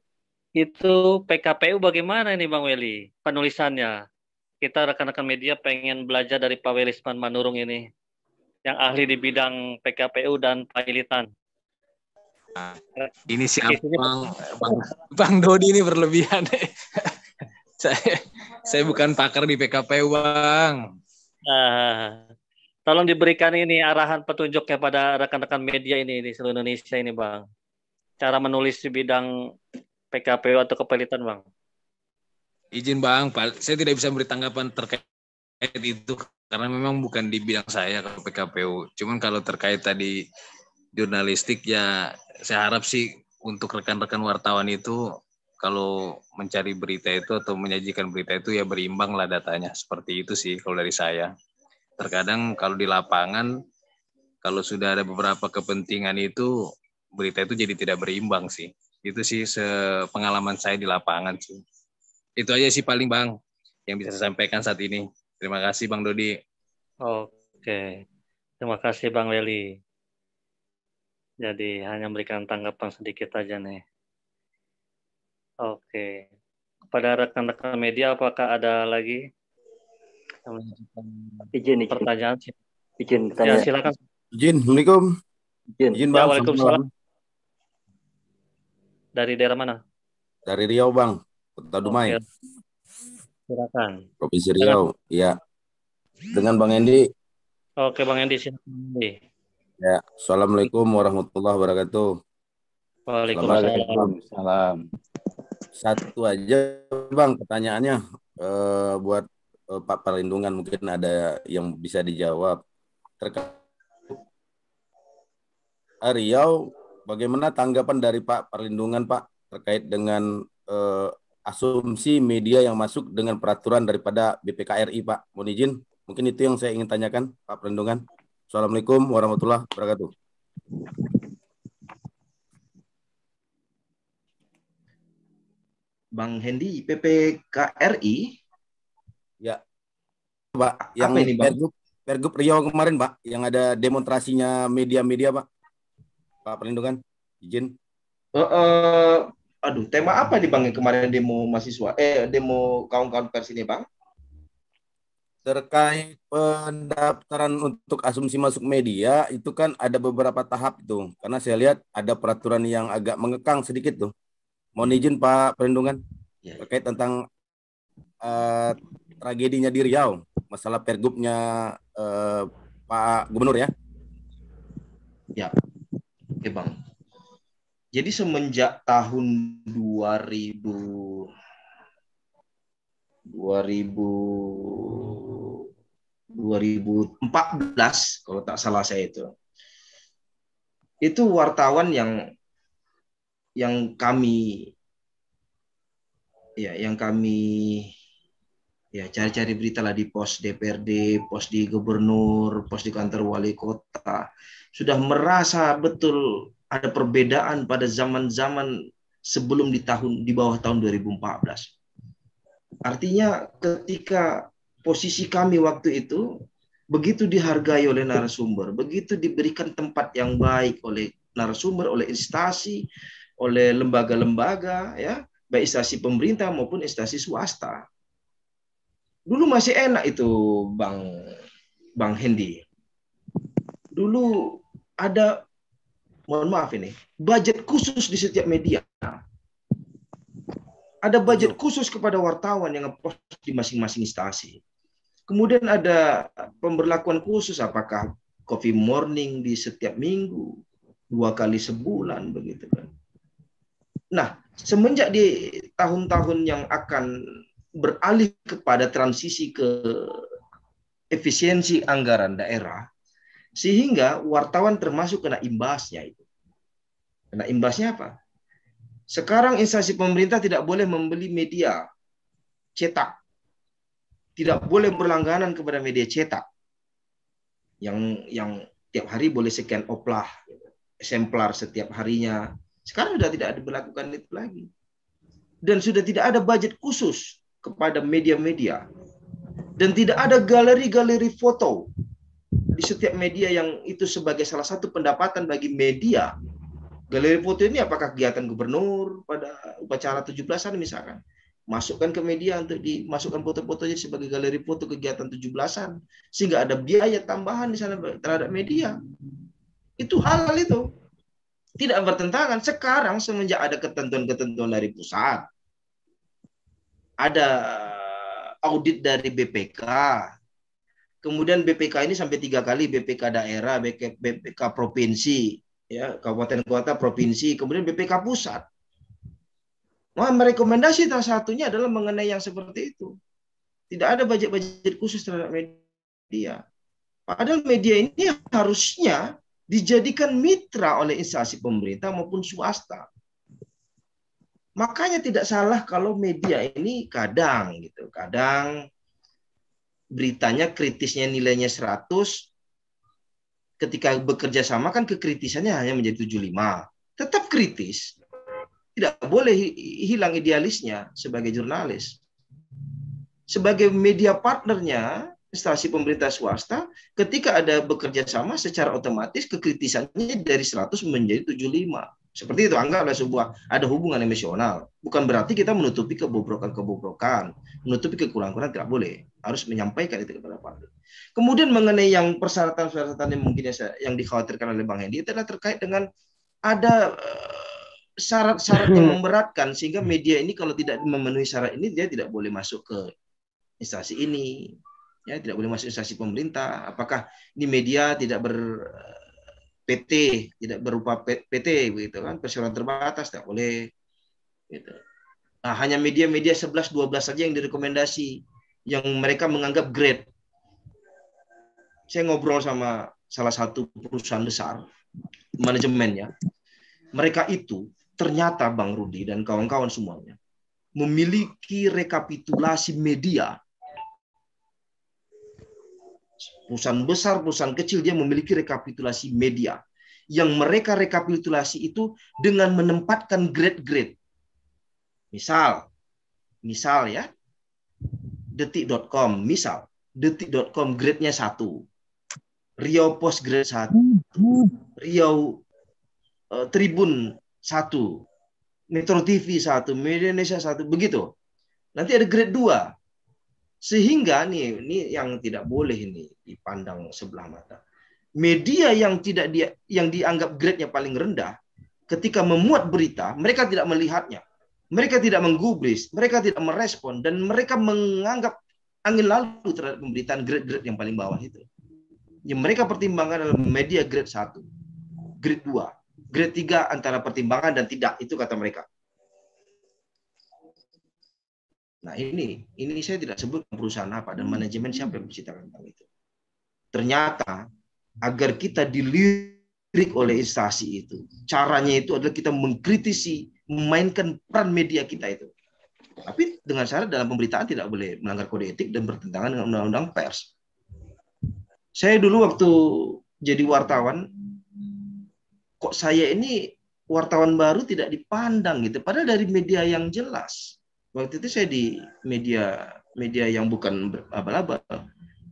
Speaker 1: itu PKPU bagaimana ini, Bang Weli? Penulisannya. Kita rekan-rekan media pengen belajar dari Pak Welisman Manurung ini, yang ahli di bidang PKPU dan pailitan.
Speaker 9: Nah, ini si Bang Dodi ini berlebihan. saya bukan pakar di PKPU, Bang.
Speaker 1: Tolong diberikan ini arahan petunjuknya pada rekan-rekan media ini di seluruh Indonesia ini, Bang. Cara menulis di bidang PKPU atau kepailitan, Bang.
Speaker 9: Izin, Bang, saya tidak bisa beri tanggapan terkait itu karena memang bukan di bidang saya kalau PKPU. Cuman kalau terkait tadi jurnalistik ya saya harap sih untuk rekan-rekan wartawan itu kalau mencari berita itu atau menyajikan berita itu ya berimbang lah datanya. Seperti itu sih kalau dari saya. Terkadang kalau di lapangan kalau sudah ada beberapa kepentingan itu berita itu jadi tidak berimbang sih. Itu sih sepengalaman saya di lapangan sih. Itu aja sih paling Bang yang bisa saya sampaikan saat ini. Terima kasih Bang Dodi.
Speaker 1: Oke. Terima kasih Bang Weli. Jadi hanya memberikan tanggapan sedikit aja nih. Oke. Kepada rekan-rekan media apakah ada lagi
Speaker 10: izin
Speaker 1: pertanyaan?
Speaker 10: Izin
Speaker 1: Ya, silakan.
Speaker 11: Izin, Assalamualaikum.
Speaker 10: Izin
Speaker 11: Bang.
Speaker 1: Waalaikumsalam. Dari daerah mana?
Speaker 11: Dari Riau, Bang. Kota Dumai.
Speaker 1: Silakan.
Speaker 11: Provinsi Riau. Iya. Dengan Bang Endi.
Speaker 1: Oke, Bang Endi, silakan.
Speaker 11: Ya, Assalamualaikum warahmatullahi wabarakatuh.
Speaker 1: Waalaikumsalam.
Speaker 11: Satu aja, Bang, pertanyaannya buat Pak Perlindungan mungkin ada yang bisa dijawab. Terkait Riau, bagaimana tanggapan dari Pak Perlindungan, Pak, terkait dengan asumsi media yang masuk dengan peraturan daripada BPKRI, Pak? Mohon izin, mungkin itu yang saya ingin tanyakan, Pak Perlindungan. Assalamualaikum warahmatullahi wabarakatuh.
Speaker 2: Bang Hendy, PPKRI.
Speaker 11: Ya, Pak, yang
Speaker 2: Apa ini, Bang?
Speaker 11: Pergub Riau kemarin, Pak, yang ada demonstrasinya media-media, Pak. Pak Perlindungan, izin.
Speaker 2: Aduh, tema apa nih Bang yang kemarin demo mahasiswa? Demo kawan-kawan pers ini, Bang?
Speaker 11: Terkait pendaftaran untuk asumsi masuk media, itu kan ada beberapa tahap tuh. Karena saya lihat ada peraturan yang agak mengekang sedikit tuh. Mohon izin Pak Perlindungan, terkait tentang tragedinya di Riau, masalah pergubnya Pak Gubernur ya.
Speaker 2: Ya, oke Bang. Jadi semenjak tahun 2014 kalau tak salah saya itu wartawan yang kami cari-cari berita lah di pos DPRD, pos di gubernur, pos di kantor wali kota, sudah merasa betul ada perbedaan pada zaman-zaman sebelum di bawah tahun 2014. Artinya ketika posisi kami waktu itu begitu dihargai oleh narasumber, begitu diberikan tempat yang baik oleh narasumber, oleh instansi, oleh lembaga-lembaga, ya, baik instansi pemerintah maupun instansi swasta. Dulu masih enak itu, Bang Hendy. Dulu ada, mohon maaf ini, budget khusus di setiap media. Ada budget khusus kepada wartawan yang ngepost di masing-masing instansi. Kemudian ada pemberlakuan khusus, apakah coffee morning di setiap minggu, 2 kali sebulan, begitu kan. Nah, semenjak di tahun-tahun yang akan beralih kepada transisi ke efisiensi anggaran daerah, sehingga wartawan termasuk kena imbasnya itu. Kena imbasnya apa? Sekarang instansi pemerintah tidak boleh membeli media cetak. Tidak boleh berlangganan kepada media cetak. Yang tiap hari boleh sekian oplah, eksemplar setiap harinya. Sekarang sudah tidak diberlakukan itu lagi. Dan sudah tidak ada budget khusus kepada media-media. Dan tidak ada galeri-galeri foto di setiap media yang itu sebagai salah satu pendapatan bagi media. Galeri foto ini apakah kegiatan gubernur pada upacara 17-an misalkan. Masukkan ke media untuk dimasukkan foto-fotonya sebagai galeri foto kegiatan 17-an. Sehingga ada biaya tambahan di sana terhadap media. Itu halal itu. Tidak bertentangan. Sekarang semenjak ada ketentuan-ketentuan dari pusat. Ada audit dari BPK. Kemudian BPK ini sampai 3 kali, BPK daerah, BPK provinsi. Ya, kabupaten kota, provinsi, kemudian BPK pusat. Nah, merekomendasi salah satunya adalah mengenai yang seperti itu. Tidak ada budget khusus terhadap media. Padahal media ini harusnya dijadikan mitra oleh instansi pemerintah maupun swasta. Makanya tidak salah kalau media ini kadang beritanya kritisnya nilainya 100, ketika bekerja sama kan kekritisannya hanya menjadi 75. Tetap kritis. Tidak boleh hilang idealisnya sebagai jurnalis. Sebagai media partnernya, instansi pemerintah swasta, ketika ada bekerja sama secara otomatis kekritisannya dari 100 menjadi 75. Seperti itu, anggaplah ada hubungan emosional. Bukan berarti kita menutupi kebobrokan, menutupi kekurangan, tidak boleh. Harus menyampaikan itu kepada publik. Kemudian mengenai yang persyaratan-persyaratan yang mungkin yang dikhawatirkan oleh Bang Hendy, itu adalah terkait dengan ada syarat-syarat yang memberatkan, sehingga media ini kalau tidak memenuhi syarat ini, dia tidak boleh masuk ke instansi ini. Ya, tidak boleh masuk instansi pemerintah. Apakah ini media tidak PT, tidak berupa PT, begitu kan? Perseroan terbatas, tidak boleh. Gitu. Nah, hanya media-media 11-12 saja yang direkomendasi, yang mereka menganggap grade. Saya ngobrol sama salah satu perusahaan besar, manajemennya. Mereka itu ternyata Bang Rudi dan kawan-kawan semuanya memiliki rekapitulasi media. Perusahaan besar, perusahaan kecil, dia memiliki rekapitulasi media. Yang mereka rekapitulasi itu dengan menempatkan grade-grade. Misal, Misal ya, detik.com, misal detik.com grade-nya 1, Riau Post grade 1, Riau Tribun 1, Metro TV 1, Media Indonesia 1, begitu. Nanti ada grade 2. Sehingga ini yang tidak boleh ini dipandang sebelah mata. Media yang yang dianggap grade-nya paling rendah, ketika memuat berita, mereka tidak melihatnya. Mereka tidak menggubris, mereka tidak merespon, dan mereka menganggap angin lalu terhadap pemberitaan grade-grade yang paling bawah itu. Yang mereka pertimbangkan adalah media grade 1, grade 2, grade 3 antara pertimbangan dan tidak, itu kata mereka. Nah ini saya tidak sebut perusahaan apa dan manajemen siapa yang bercerita tentang itu. Ternyata agar kita dilirik oleh instansi itu, caranya itu adalah kita mengkritisi, memainkan peran media kita itu. Tapi dengan syarat dalam pemberitaan tidak boleh melanggar kode etik dan bertentangan dengan undang-undang pers. Saya dulu waktu jadi wartawan, kok saya ini wartawan baru tidak dipandang gitu, padahal dari media yang jelas. Waktu itu saya di media yang bukan abal-abal.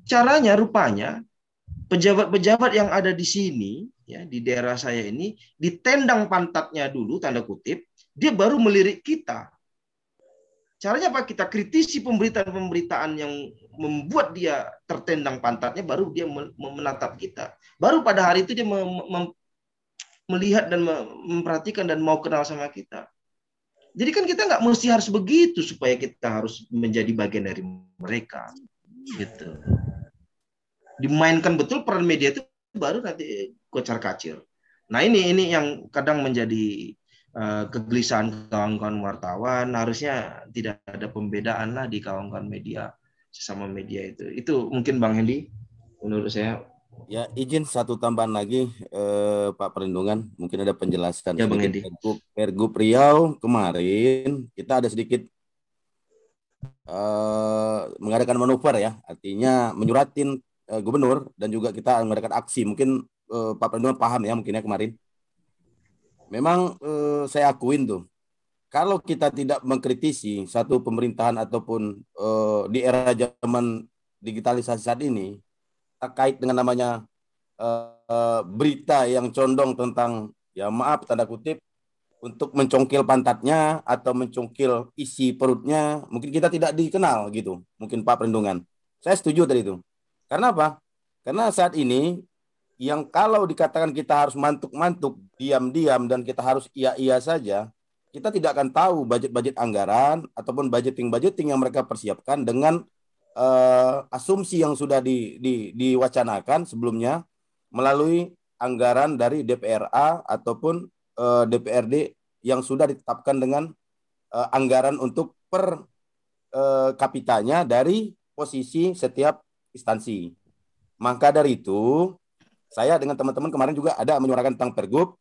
Speaker 2: Caranya rupanya pejabat-pejabat yang ada di sini ya, di daerah saya ini ditendang pantatnya dulu, tanda kutip, dia baru melirik kita. Caranya apa? Kita kritisi pemberitaan-pemberitaan yang membuat dia tertendang pantatnya, baru dia menatap kita. Baru pada hari itu dia melihat dan memperhatikan dan mau kenal sama kita. Jadi kan kita nggak mesti harus begitu supaya kita harus menjadi bagian dari mereka, gitu. Dimainkan betul peran media itu baru nanti kocar-kacir. Nah ini yang kadang menjadi kegelisahan kawan-kawan wartawan. Harusnya tidak ada pembedaan lah di kawan-kawan media, sesama media itu. Itu mungkin Bang Hendy, menurut saya.
Speaker 11: Ya, izin satu tambahan lagi, Pak Perlindungan, mungkin ada penjelasan
Speaker 2: ya,
Speaker 11: sedikit. Pergub Riau kemarin kita ada sedikit mengadakan manuver ya, artinya menyuratin gubernur dan juga kita mengadakan aksi. Mungkin Pak Perlindungan paham ya mungkinnya kemarin. Memang saya akuin tuh, kalau kita tidak mengkritisi satu pemerintahan ataupun di era zaman digitalisasi saat ini, terkait dengan namanya berita yang condong tentang, ya maaf tanda kutip, untuk mencongkil pantatnya atau mencongkil isi perutnya, mungkin kita tidak dikenal gitu, mungkin Pak Perlindungan. Saya setuju tadi itu. Karena apa? Karena saat ini yang kalau dikatakan kita harus mantuk-mantuk, diam-diam, dan kita harus iya-iya saja, kita tidak akan tahu budget-budget anggaran ataupun budgeting-budgeting yang mereka persiapkan dengan asumsi yang sudah diwacanakan sebelumnya melalui anggaran dari DPRA ataupun DPRD yang sudah ditetapkan dengan anggaran untuk per kapitanya dari posisi setiap instansi. Maka dari itu, saya dengan teman-teman kemarin juga ada menyuarakan tentang Pergub.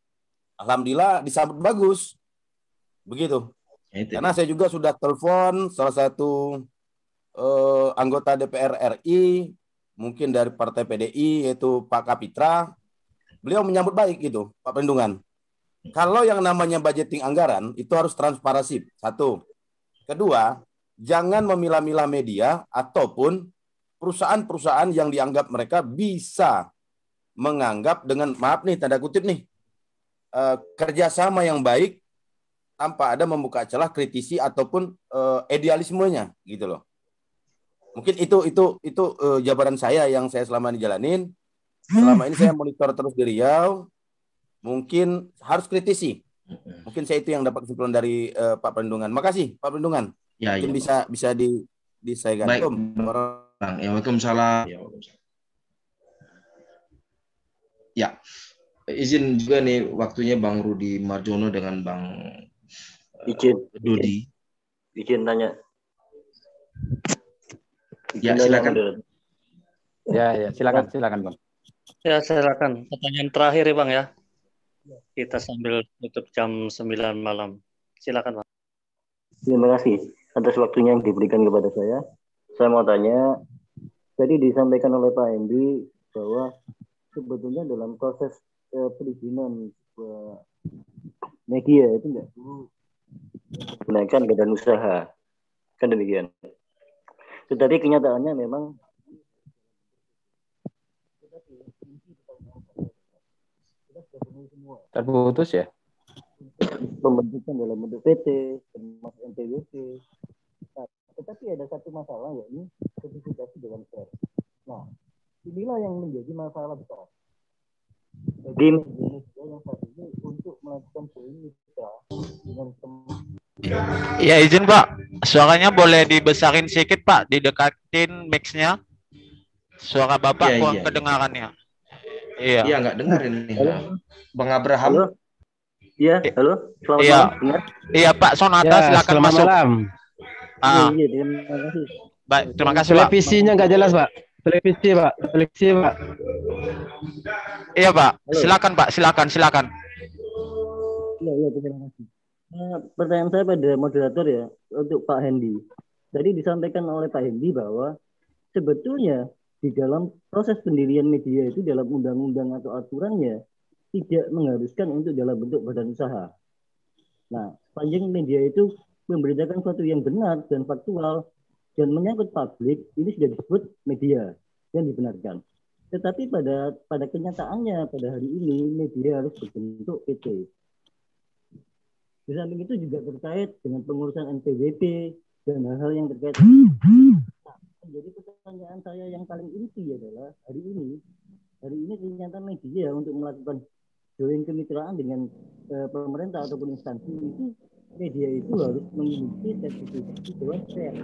Speaker 11: Alhamdulillah disambut bagus. Begitu. Karena saya juga sudah telepon salah satu anggota DPR RI, mungkin dari Partai PDI, yaitu Pak Kapitra. Beliau menyambut baik gitu, Pak Perlindungan. Kalau yang namanya budgeting anggaran itu harus transparansi, satu. Kedua, jangan memilah-milah media ataupun perusahaan-perusahaan yang dianggap mereka bisa menganggap dengan, maaf nih tanda kutip nih, kerjasama yang baik tanpa ada membuka celah kritisi ataupun idealismenya gitu loh. Mungkin itu jabaran saya yang saya selama ini jalanin. Selama ini saya monitor terus di Riau. Mungkin harus kritisi. Mungkin saya itu yang dapat kesimpulan dari Pak Perlindungan. Makasih Pak Perlindungan.
Speaker 2: Ya,
Speaker 11: mungkin
Speaker 2: ya,
Speaker 11: bisa saya ganti.
Speaker 2: Bang, waalaikumsalam. Ya, izin juga nih waktunya Bang Rudi Marjono dengan Bang Dodi.
Speaker 10: Izin tanya.
Speaker 2: Ya, silakan.
Speaker 3: Ya, silakan Bang.
Speaker 1: Ya, silakan. Pertanyaan terakhir ya Bang ya. Kita sambil tutup jam 9 malam. Silakan Bang.
Speaker 10: Terima kasih atas waktunya yang diberikan kepada saya. Saya mau tanya, tadi disampaikan oleh Pak Hendy bahwa sebetulnya dalam proses perizinan media itu enggak perlu menggunakan badan usaha. Kan demikian. Tetapi kenyataannya memang
Speaker 3: terputus ya.
Speaker 10: Pembentukan dalam bentuk PT, termasuk NPWP. Nah, tetapi ada satu masalah, yakni sertifikasi Dewan Pers. Nah, inilah yang menjadi masalah besar bagi media yang saat ini untuk melakukan mitra dengan
Speaker 5: Ya izin Pak, suaranya boleh dibesarin sedikit Pak, didekatin mix-nya. Suara Bapak
Speaker 2: Iya,
Speaker 5: kurang
Speaker 2: iya.
Speaker 5: kedengarannya.
Speaker 2: Iya,
Speaker 5: Iya.
Speaker 2: nggak dengar ini. Bang Abraham.
Speaker 10: Halo. Iya, halo. Selamat
Speaker 5: Iya.
Speaker 10: malam. Dengar?
Speaker 5: Iya Pak Sonata,
Speaker 8: Ya,
Speaker 5: silakan
Speaker 8: selamat
Speaker 5: masuk.
Speaker 8: malam.
Speaker 5: Ah,
Speaker 10: Iya, terima kasih.
Speaker 5: baik, terima kasih Pak.
Speaker 8: Televisinya nggak jelas, Pak. Televisi, Pak. Televisi, Pak.
Speaker 5: Iya Pak,
Speaker 10: Halo.
Speaker 5: silakan Pak, silakan.
Speaker 10: Iya, terima kasih. Pertanyaan saya pada moderator ya, untuk Pak Hendy. Tadi disampaikan oleh Pak Hendy bahwa sebetulnya di dalam proses pendirian media itu dalam undang-undang atau aturannya tidak mengharuskan untuk dalam bentuk badan usaha. Nah, sepanjang media itu memberitakan sesuatu yang benar dan faktual dan menyangkut publik, ini sudah disebut media dan dibenarkan. Tetapi pada kenyataannya pada hari ini media harus berbentuk PT. Di samping itu juga terkait dengan pengurusan NPWP dan hal-hal yang terkait. Nah, jadi pertanyaan saya yang paling inti adalah hari ini ternyata media untuk melakukan join kemitraan dengan pemerintah ataupun instansi itu, media itu harus memiliki sertifikasi Dewan Pers.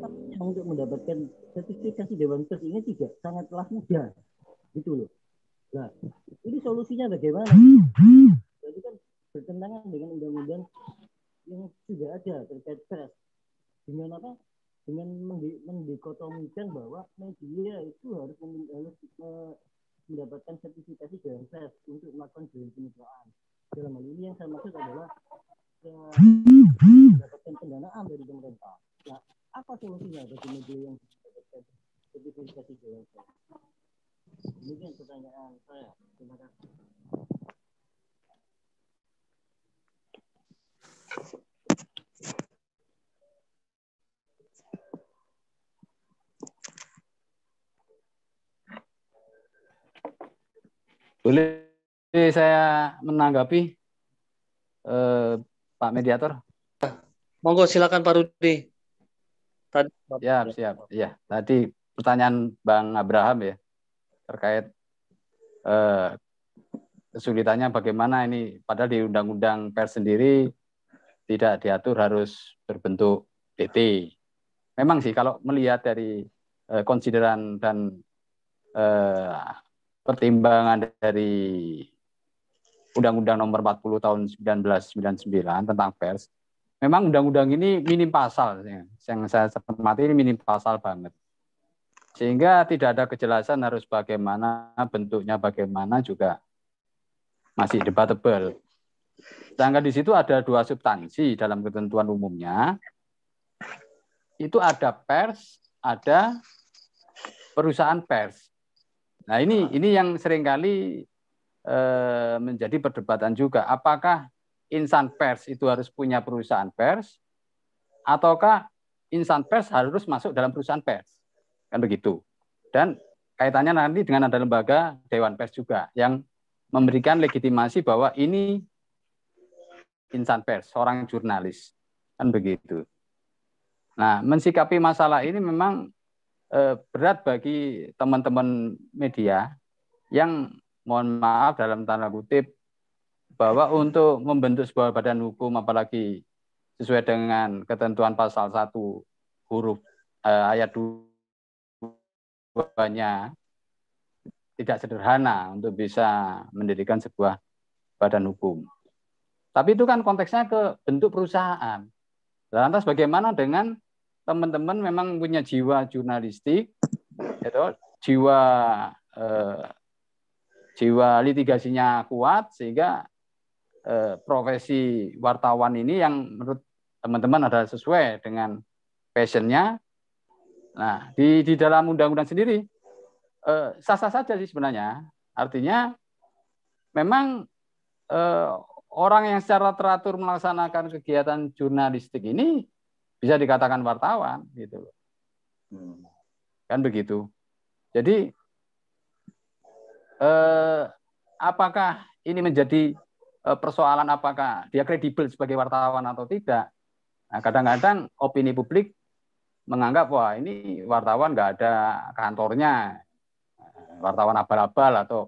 Speaker 10: Tapi untuk mendapatkan sertifikasi Dewan Pers ini tidak sangatlah mudah, gitu loh. Nah, ini solusinya bagaimana? Jadi kan bertentangan dengan undang-undang yang sudah ada terkait pers. Dengan apa? Dengan mendikotomikan bahwa media itu harus mendapatkan sertifikasi Dewan Pers untuk melakukan join kemitraan. Dalam hal ini yang saya maksud adalah mendapatkan pendanaan dari pemerintah. Nah, apa solusinya bagi media yang mendapatkan sertifikasi Dewan Pers? Demikian pertanyaan saya. Terima kasih.
Speaker 3: Boleh saya menanggapi Pak Mediator?
Speaker 1: Monggo silakan Pak Rudi. Tadi
Speaker 3: Siap. Ya, tadi pertanyaan Bang Abraham ya terkait kesulitannya bagaimana ini, padahal di Undang-Undang Pers sendiri tidak diatur harus berbentuk PT. Memang sih kalau melihat dari konsideran dan pertimbangan dari Undang-Undang Nomor 40 Tahun 1999 tentang pers, memang undang-undang ini minim pasal, yang saya cermati ini minim pasal banget, sehingga tidak ada kejelasan harus bagaimana bentuknya, bagaimana juga masih debatable. Sedangkan di situ ada dua substansi dalam ketentuan umumnya, itu ada pers, ada perusahaan pers. Nah ini yang seringkali menjadi perdebatan juga. Apakah insan pers itu harus punya perusahaan pers, ataukah insan pers harus masuk dalam perusahaan pers? Kan begitu. Dan kaitannya nanti dengan ada lembaga Dewan Pers juga yang memberikan legitimasi bahwa ini insan pers, seorang jurnalis. Kan begitu. Nah, mensikapi masalah ini memang berat bagi teman-teman media yang, mohon maaf dalam tanda kutip, bahwa untuk membentuk sebuah badan hukum, apalagi sesuai dengan ketentuan pasal 1 huruf ayat 2-nya, tidak sederhana untuk bisa mendirikan sebuah badan hukum. Tapi itu kan konteksnya ke bentuk perusahaan. Lantas bagaimana dengan teman-teman memang punya jiwa jurnalistik, jiwa litigasinya kuat, sehingga profesi wartawan ini yang menurut teman-teman adalah sesuai dengan passionnya. Nah, di dalam undang-undang sendiri sah-sah saja sih sebenarnya. Artinya memang orang yang secara teratur melaksanakan kegiatan jurnalistik ini bisa dikatakan wartawan gitu loh. Kan begitu. Jadi apakah ini menjadi persoalan apakah dia kredibel sebagai wartawan atau tidak? Nah, kadang-kadang opini publik menganggap wah ini wartawan nggak ada kantornya, wartawan abal-abal, atau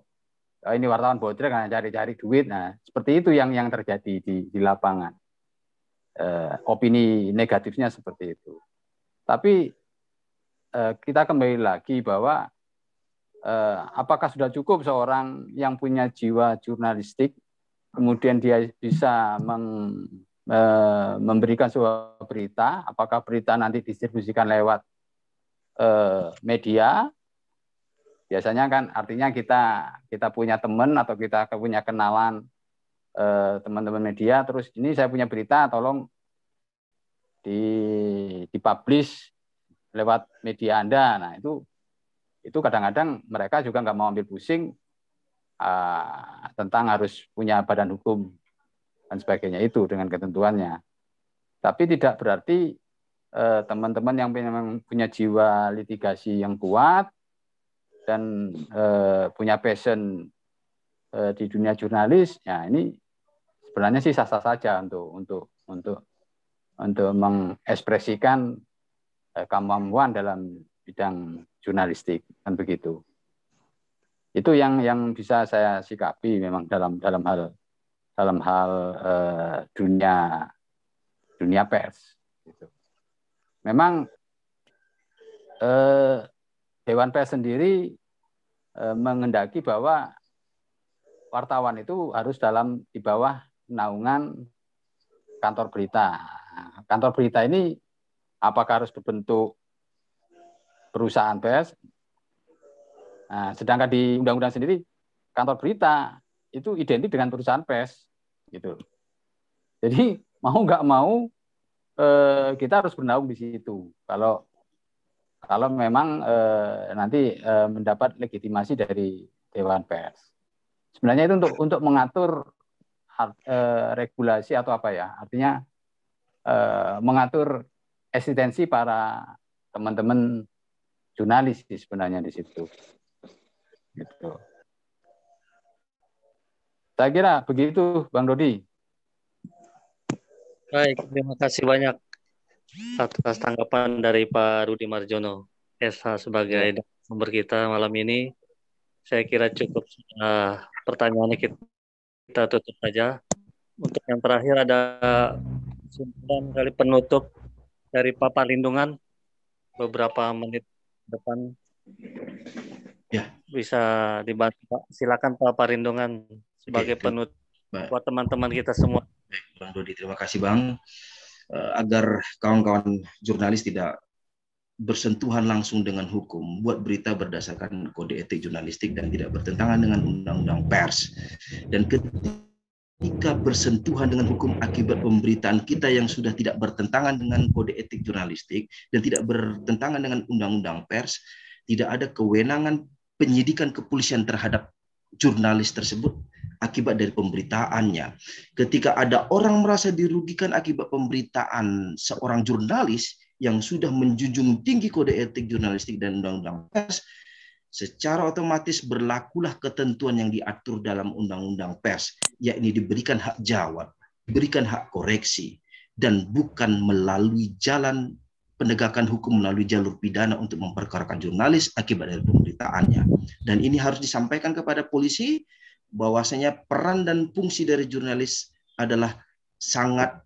Speaker 3: ini wartawan bodrek hanya cari-cari duit. Nah, seperti itu yang terjadi di lapangan. Opini negatifnya seperti itu. Tapi kita kembali lagi bahwa apakah sudah cukup seorang yang punya jiwa jurnalistik kemudian dia bisa memberikan sebuah berita, apakah berita nanti distribusikan lewat media? Biasanya kan artinya kita punya teman atau kita punya kenalan teman-teman media, terus ini saya punya berita, tolong dipublish lewat media Anda. Nah, itu kadang-kadang mereka juga nggak mau ambil pusing tentang harus punya badan hukum dan sebagainya itu dengan ketentuannya. Tapi tidak berarti teman-teman yang memang punya jiwa litigasi yang kuat dan punya passion di dunia jurnalis, ya ini sebenarnya sih sah-sah saja untuk mengekspresikan kemampuan dalam bidang jurnalistik, kan begitu. Itu yang bisa saya sikapi memang dalam hal dunia pers. Gitu. Memang Dewan Pers sendiri mengendaki bahwa wartawan itu harus di bawah naungan kantor berita. Kantor berita ini apakah harus berbentuk perusahaan pers? Nah, sedangkan di undang-undang sendiri kantor berita itu identik dengan perusahaan pers, gitu. Jadi mau nggak mau kita harus bernaung di situ. Kalau memang nanti mendapat legitimasi dari Dewan Pers. Sebenarnya itu untuk mengatur regulasi atau apa ya? Artinya mengatur eksistensi para teman-teman jurnalis sebenarnya di situ. Gitu. Saya kira begitu, Bang Dodi.
Speaker 1: Baik, terima kasih banyak atas tanggapan dari Pak Rudi Marjono, SH sebagai sumber kita malam ini. Saya kira cukup pertanyaannya kita tutup saja. Untuk yang terakhir ada simpulan kali penutup dari Pak Parlindungan beberapa menit depan.
Speaker 2: Ya,
Speaker 1: bisa dibantu Pak. Silakan Pak Parlindungan sebagai penutup buat teman-teman kita semua.
Speaker 2: Baik, Bang Dodi, terima kasih Bang. Agar kawan-kawan jurnalis tidak bersentuhan langsung dengan hukum, buat berita berdasarkan kode etik jurnalistik dan tidak bertentangan dengan undang-undang pers. Dan ketika bersentuhan dengan hukum akibat pemberitaan kita yang sudah tidak bertentangan dengan kode etik jurnalistik dan tidak bertentangan dengan undang-undang pers, tidak ada kewenangan penyidikan kepolisian terhadap jurnalis tersebut akibat dari pemberitaannya. Ketika ada orang merasa dirugikan akibat pemberitaan seorang jurnalis yang sudah menjunjung tinggi kode etik jurnalistik dan undang-undang pers, secara otomatis berlakulah ketentuan yang diatur dalam undang-undang pers, yakni diberikan hak jawab, diberikan hak koreksi, dan bukan melalui jalan penegakan hukum melalui jalur pidana untuk memperkarakan jurnalis akibat dari pemberitaannya. Dan ini harus disampaikan kepada polisi bahwasanya peran dan fungsi dari jurnalis adalah sangat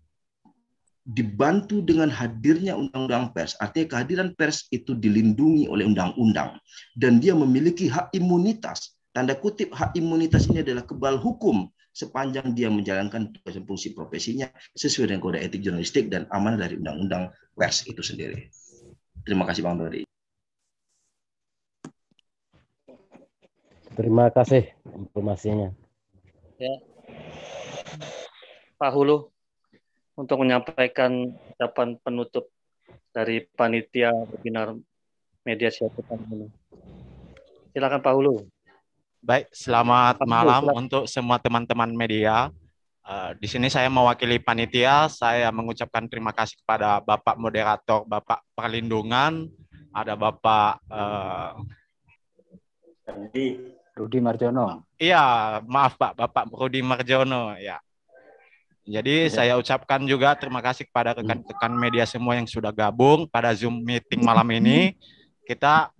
Speaker 2: dibantu dengan hadirnya undang-undang pers. Artinya kehadiran pers itu dilindungi oleh undang-undang dan dia memiliki hak imunitas. Tanda kutip hak imunitas ini adalah kebal hukum sepanjang dia menjalankan tugas dan fungsi profesinya sesuai dengan kode etik jurnalistik dan amanah dari undang-undang pers itu sendiri. Terima kasih Bang Dodi.
Speaker 8: Terima kasih informasinya.
Speaker 1: Ya. Pak Hulu untuk menyampaikan ucapan penutup dari panitia webinar media siapkan ini. Silakan Pak Hulu.
Speaker 5: Baik, selamat malam untuk semua teman-teman media. Di sini saya mewakili panitia, saya mengucapkan terima kasih kepada Bapak Moderator, Bapak Perlindungan, ada Bapak
Speaker 1: Rudi Marjono.
Speaker 5: Iya, maaf Pak, Bapak Rudi Marjono ya. Jadi saya ucapkan juga terima kasih kepada rekan-rekan media semua yang sudah gabung pada Zoom meeting malam ini. Kita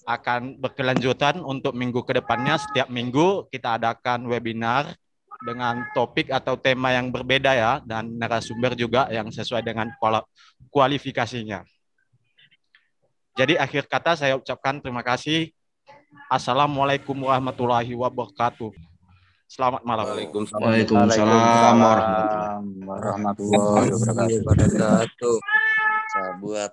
Speaker 5: akan berkelanjutan untuk minggu ke depannya. Setiap minggu kita adakan webinar dengan topik atau tema yang berbeda ya, dan narasumber juga yang sesuai dengan kualifikasinya. Jadi akhir kata saya ucapkan terima kasih. Assalamualaikum warahmatullahi wabarakatuh. Selamat malam.
Speaker 2: Waalaikumsalam
Speaker 3: warahmatullahi wabarakatuh.
Speaker 6: Saya buat